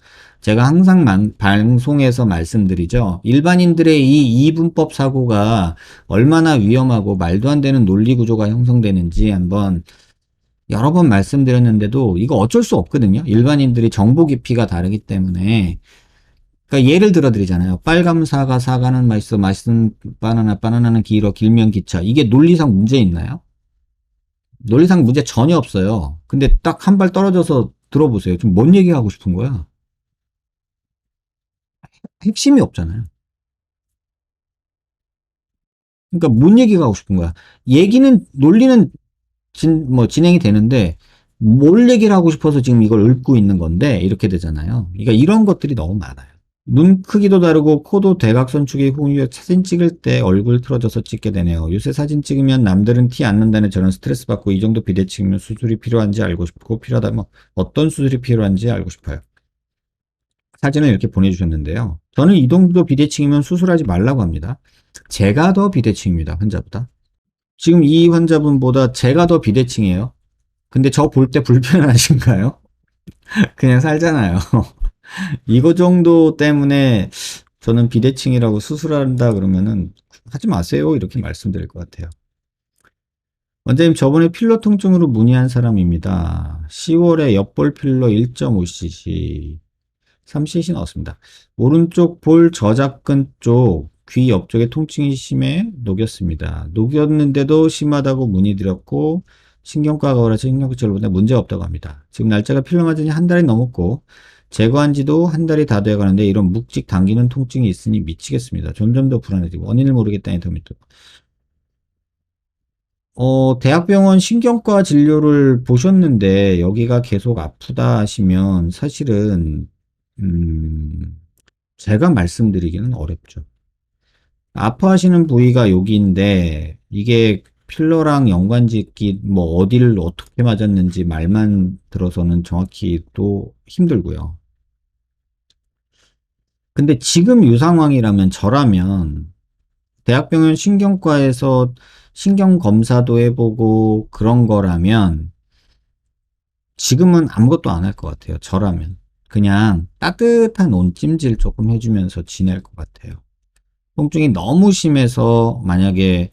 제가 항상 방송에서 말씀드리죠. 일반인들의 이 이분법 사고가 얼마나 위험하고 말도 안 되는 논리 구조가 형성되는지 한번 여러 번 말씀드렸는데도 이거 어쩔 수 없거든요. 일반인들이 정보 깊이가 다르기 때문에. 그러니까 예를 들어 드리잖아요. 빨간 사과, 사과는 맛있어, 맛있는 바나나, 바나나는 길어, 길면 기차. 이게 논리상 문제 있나요? 논리상 문제 전혀 없어요. 근데 딱 한 발 떨어져서 들어보세요. 좀 뭔 얘기하고 싶은 거야? 핵심이 없잖아요. 그러니까 뭔 얘기가 하고 싶은 거야? 논리는 진행이 되는데, 뭘 얘기를 하고 싶어서 지금 이걸 읊고 있는 건데, 이렇게 되잖아요. 그러니까 이런 것들이 너무 많아요. 눈 크기도 다르고 코도 대각선축이 후에 사진 찍을 때 얼굴 틀어져서 찍게 되네요. 요새 사진 찍으면 남들은 티 안 난다는 저는 스트레스 받고 이 정도 비대칭이면 수술이 필요한지 알고 싶고 필요하다면 어떤 수술이 필요한지 알고 싶어요. 사진을 이렇게 보내주셨는데요. 저는 이 정도 비대칭이면 수술하지 말라고 합니다. 제가 더 비대칭입니다. 환자보다. 지금 이 환자분보다 제가 더 비대칭이에요. 근데 저 볼 때 불편하신가요? 그냥 살잖아요. 이거 정도 때문에 저는 비대칭이라고 수술한다 그러면은 하지 마세요. 이렇게 말씀드릴 것 같아요. 원장님, 저번에 필러 통증으로 문의한 사람입니다. 10월에 옆볼 필러 1.5cc, 3cc 넣었습니다. 오른쪽 볼 저작근 쪽, 귀 옆쪽에 통증이 심해 녹였습니다. 녹였는데도 심하다고 문의드렸고, 신경과가 오라서 신경치료보다 문제 없다고 합니다. 지금 날짜가 필러 맞은 지 한 달이 넘었고, 제거한 지도 한 달이 다 되어 가는데 이런 묵직 당기는 통증이 있으니 미치겠습니다. 점점 더 불안해지고 원인을 모르겠다니 더 밑도. 대학병원 신경과 진료를 보셨는데 여기가 계속 아프다 하시면 사실은 음, 제가 말씀드리기는 어렵죠. 아파하시는 부위가 여기인데 이게 필러랑 연관짓기 뭐 어디를 어떻게 맞았는지 말만 들어서는 정확히 또 힘들고요. 근데 지금 이 상황이라면 저라면 대학병원 신경과에서 신경 검사도 해보고 그런 거라면 지금은 아무것도 안 할 것 같아요. 저라면. 그냥 따뜻한 온찜질 조금 해주면서 지낼 것 같아요. 통증이 너무 심해서 만약에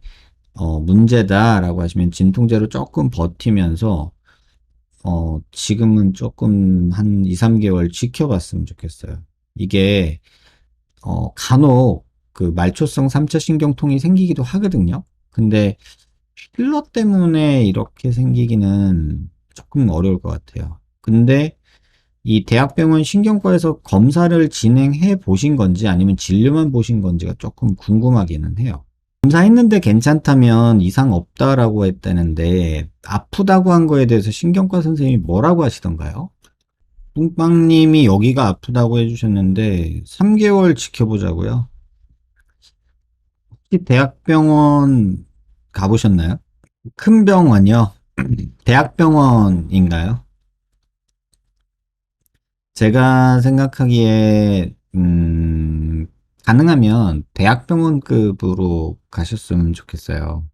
문제다라고 하시면 진통제로 조금 버티면서 지금은 조금 한 2, 3개월 지켜봤으면 좋겠어요. 이게 간혹 그 말초성 3차 신경통이 생기기도 하거든요. 근데 필러 때문에 이렇게 생기기는 조금 어려울 것 같아요. 근데 이 대학병원 신경과에서 검사를 진행해 보신 건지 아니면 진료만 보신 건지가 조금 궁금하기는 해요. 검사했는데 괜찮다면 이상 없다라고 했다는데 아프다고 한 거에 대해서 신경과 선생님이 뭐라고 하시던가요? 뿡빵님이 여기가 아프다고 해주셨는데 3개월 지켜보자고요. 혹시 대학병원 가보셨나요? 큰 병원이요? 대학병원인가요? 제가 생각하기에 가능하면 대학병원급으로 가셨으면 좋겠어요.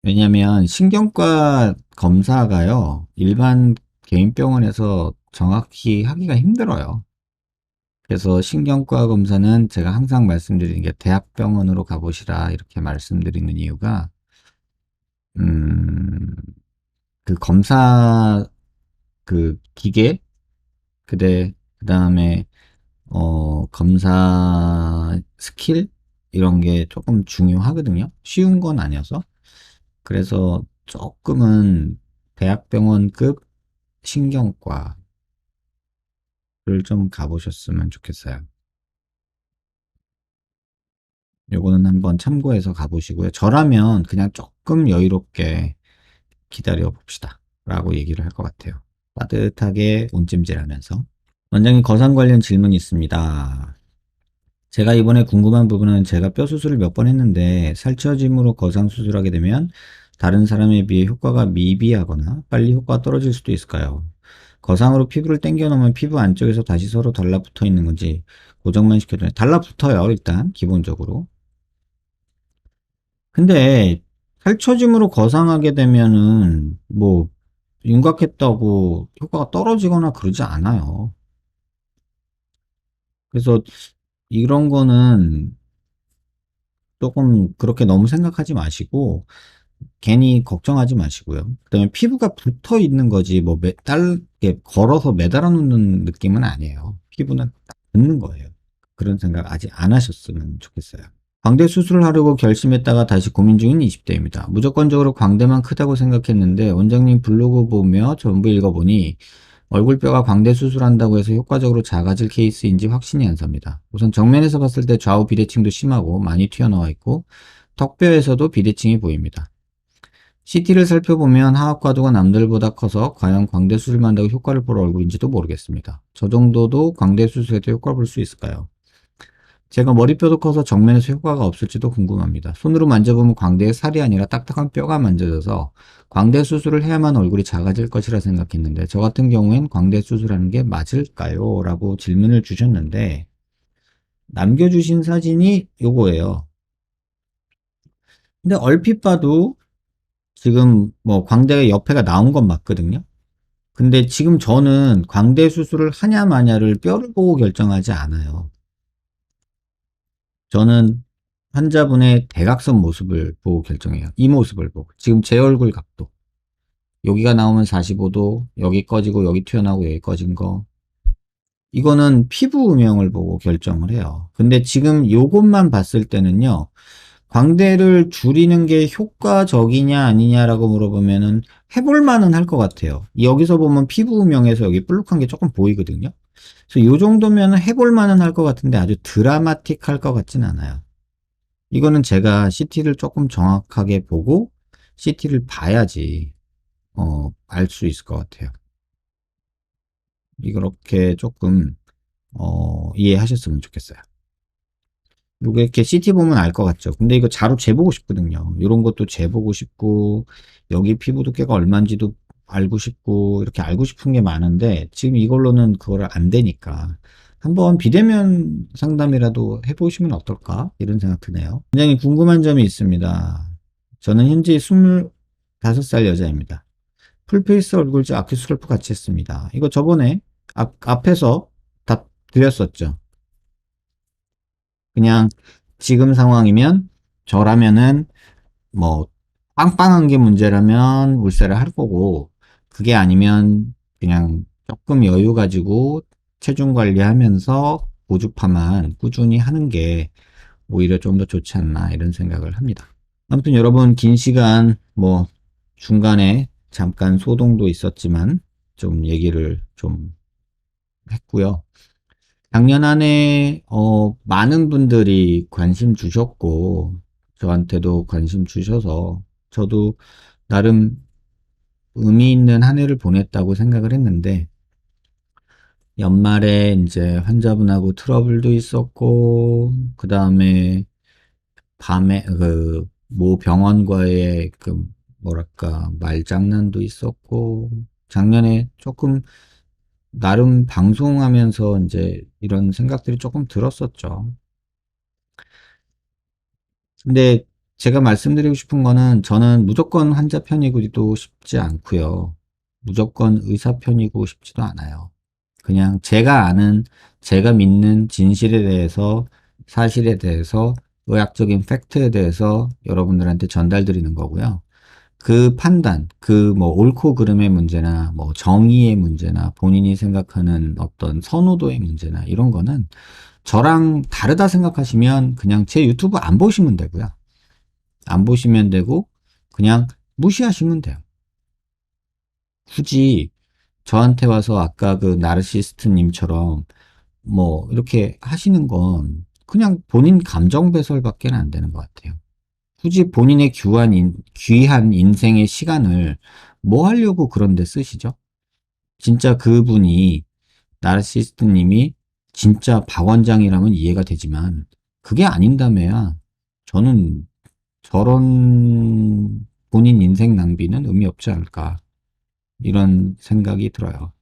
왜냐면 신경과 검사가요, 일반 개인 병원에서 정확히 하기가 힘들어요. 그래서 신경과 검사는 제가 항상 말씀드리는 게 대학병원으로 가보시라 이렇게 말씀드리는 이유가 음, 그 검사 그 기계 그다음에 검사 스킬 이런 게 조금 중요하거든요. 쉬운 건 아니어서. 그래서 조금은 대학병원급 신경과를 좀 가보셨으면 좋겠어요. 요거는 한번 참고해서 가보시고요. 저라면 그냥 조금 여유롭게 기다려 봅시다. 라고 얘기를 할 것 같아요. 따뜻하게 온찜질 하면서. 원장님 거상 관련 질문이 있습니다. 제가 이번에 궁금한 부분은 제가 뼈 수술을 몇 번 했는데 살처짐으로 거상 수술하게 되면 다른 사람에 비해 효과가 미비하거나 빨리 효과가 떨어질 수도 있을까요? 거상으로 피부를 당겨 놓으면 피부 안쪽에서 다시 서로 달라붙어 있는 건지 고정만 시켜도 달라붙어요, 일단 기본적으로. 근데 살처짐으로 거상하게 되면은 뭐 윤곽했다고 효과가 떨어지거나 그러지 않아요. 그래서 이런 거는 조금 그렇게 너무 생각하지 마시고 괜히 걱정하지 마시고요. 그다음에 피부가 붙어 있는 거지 뭐 이렇게 걸어서 매달아 놓는 느낌은 아니에요. 피부는 딱 붙는 거예요. 그런 생각 아직 안 하셨으면 좋겠어요. 광대 수술을 하려고 결심했다가 다시 고민 중인 20대입니다. 무조건적으로 광대만 크다고 생각했는데 원장님 블로그 보며 전부 읽어보니 얼굴뼈가 광대 수술한다고 해서 효과적으로 작아질 케이스인지 확신이 안 삽니다. 우선 정면에서 봤을 때 좌우 비대칭도 심하고 많이 튀어나와 있고 턱뼈에서도 비대칭이 보입니다. CT를 살펴보면 하악과도가 남들보다 커서 과연 광대 수술만 한다고 효과를 볼 얼굴인지도 모르겠습니다. 저 정도도 광대 수술에도 효과를 볼 수 있을까요? 제가 머리뼈도 커서 정면에서 효과가 없을지도 궁금합니다. 손으로 만져보면 광대에 살이 아니라 딱딱한 뼈가 만져져서 광대 수술을 해야만 얼굴이 작아질 것이라 생각했는데 저 같은 경우엔 광대 수술하는 게 맞을까요? 라고 질문을 주셨는데 남겨주신 사진이 요거예요. 근데 얼핏 봐도 지금 뭐 광대 옆에가 나온 건 맞거든요. 근데 지금 저는 광대 수술을 하냐 마냐를 뼈를 보고 결정하지 않아요. 저는 환자분의 대각선 모습을 보고 결정해요. 이 모습을 보고. 지금 제 얼굴 각도. 여기가 나오면 45도, 여기 꺼지고 여기 튀어나오고 여기 꺼진 거. 이거는 피부 음영을 보고 결정을 해요. 근데 지금 요것만 봤을 때는요. 광대를 줄이는 게 효과적이냐 아니냐라고 물어보면은 해볼 만은 할 것 같아요. 여기서 보면 피부 음영에서 여기 볼록한 게 조금 보이거든요. 그래서 요 정도면 해볼 만은 할 것 같은데 아주 드라마틱할 것 같진 않아요. 이거는 제가 CT를 조금 정확하게 보고 CT를 봐야지 알 수 있을 것 같아요. 이렇게 조금 이해하셨으면 좋겠어요. 이게 이렇게 CT 보면 알 것 같죠. 근데 이거 자료 재보고 싶거든요. 이런 것도 재보고 싶고, 여기 피부 두께가 얼마인지도 알고 싶고, 이렇게 알고 싶은 게 많은데, 지금 이걸로는 그걸 안 되니까. 한번 비대면 상담이라도 해보시면 어떨까? 이런 생각 드네요. 굉장히 궁금한 점이 있습니다. 저는 현재 25살 여자입니다. 풀페이스 얼굴지 아큐스컬프 같이 했습니다. 이거 저번에 앞에서 답 드렸었죠. 그냥 지금 상황이면 저라면은 뭐 빵빵한 게 문제라면 울세를 할 거고, 그게 아니면 그냥 조금 여유 가지고 체중 관리하면서 고주파만 꾸준히 하는 게 오히려 좀 더 좋지 않나 이런 생각을 합니다. 아무튼 여러분 긴 시간 뭐 중간에 잠깐 소동도 있었지만 좀 얘기를 좀 했고요. 작년 한 해 많은 분들이 관심 주셨고 저한테도 관심 주셔서 저도 나름 의미 있는 한 해를 보냈다고 생각을 했는데, 연말에 이제 환자분하고 트러블도 있었고 그 다음에 밤에 그 모 병원과의 그 뭐랄까 말장난도 있었고, 작년에 조금 나름 방송하면서 이제 이런 생각들이 조금 들었었죠. 근데 제가 말씀드리고 싶은 거는, 저는 무조건 환자 편이고도 싶지 않고요. 무조건 의사 편이고 싶지도 않아요. 그냥 제가 아는, 제가 믿는 진실에 대해서, 사실에 대해서, 의학적인 팩트에 대해서 여러분들한테 전달드리는 거고요. 그 판단, 그 뭐 옳고 그름의 문제나 뭐 정의의 문제나 본인이 생각하는 어떤 선호도의 문제나 이런 거는 저랑 다르다 생각하시면 그냥 제 유튜브 안 보시면 되고요. 안 보시면 되고 그냥 무시하시면 돼요. 굳이 저한테 와서 아까 그 나르시스트님처럼 뭐 이렇게 하시는 건 그냥 본인 감정 배설밖에 안 되는 것 같아요. 굳이 본인의 귀한 인생의 시간을 뭐 하려고 그런 데 쓰시죠? 진짜 그분이, 나르시스트님이 진짜 박 원장이라면 이해가 되지만 그게 아닌다며야 저는 저런 본인 인생 낭비는 의미 없지 않을까 이런 생각이 들어요.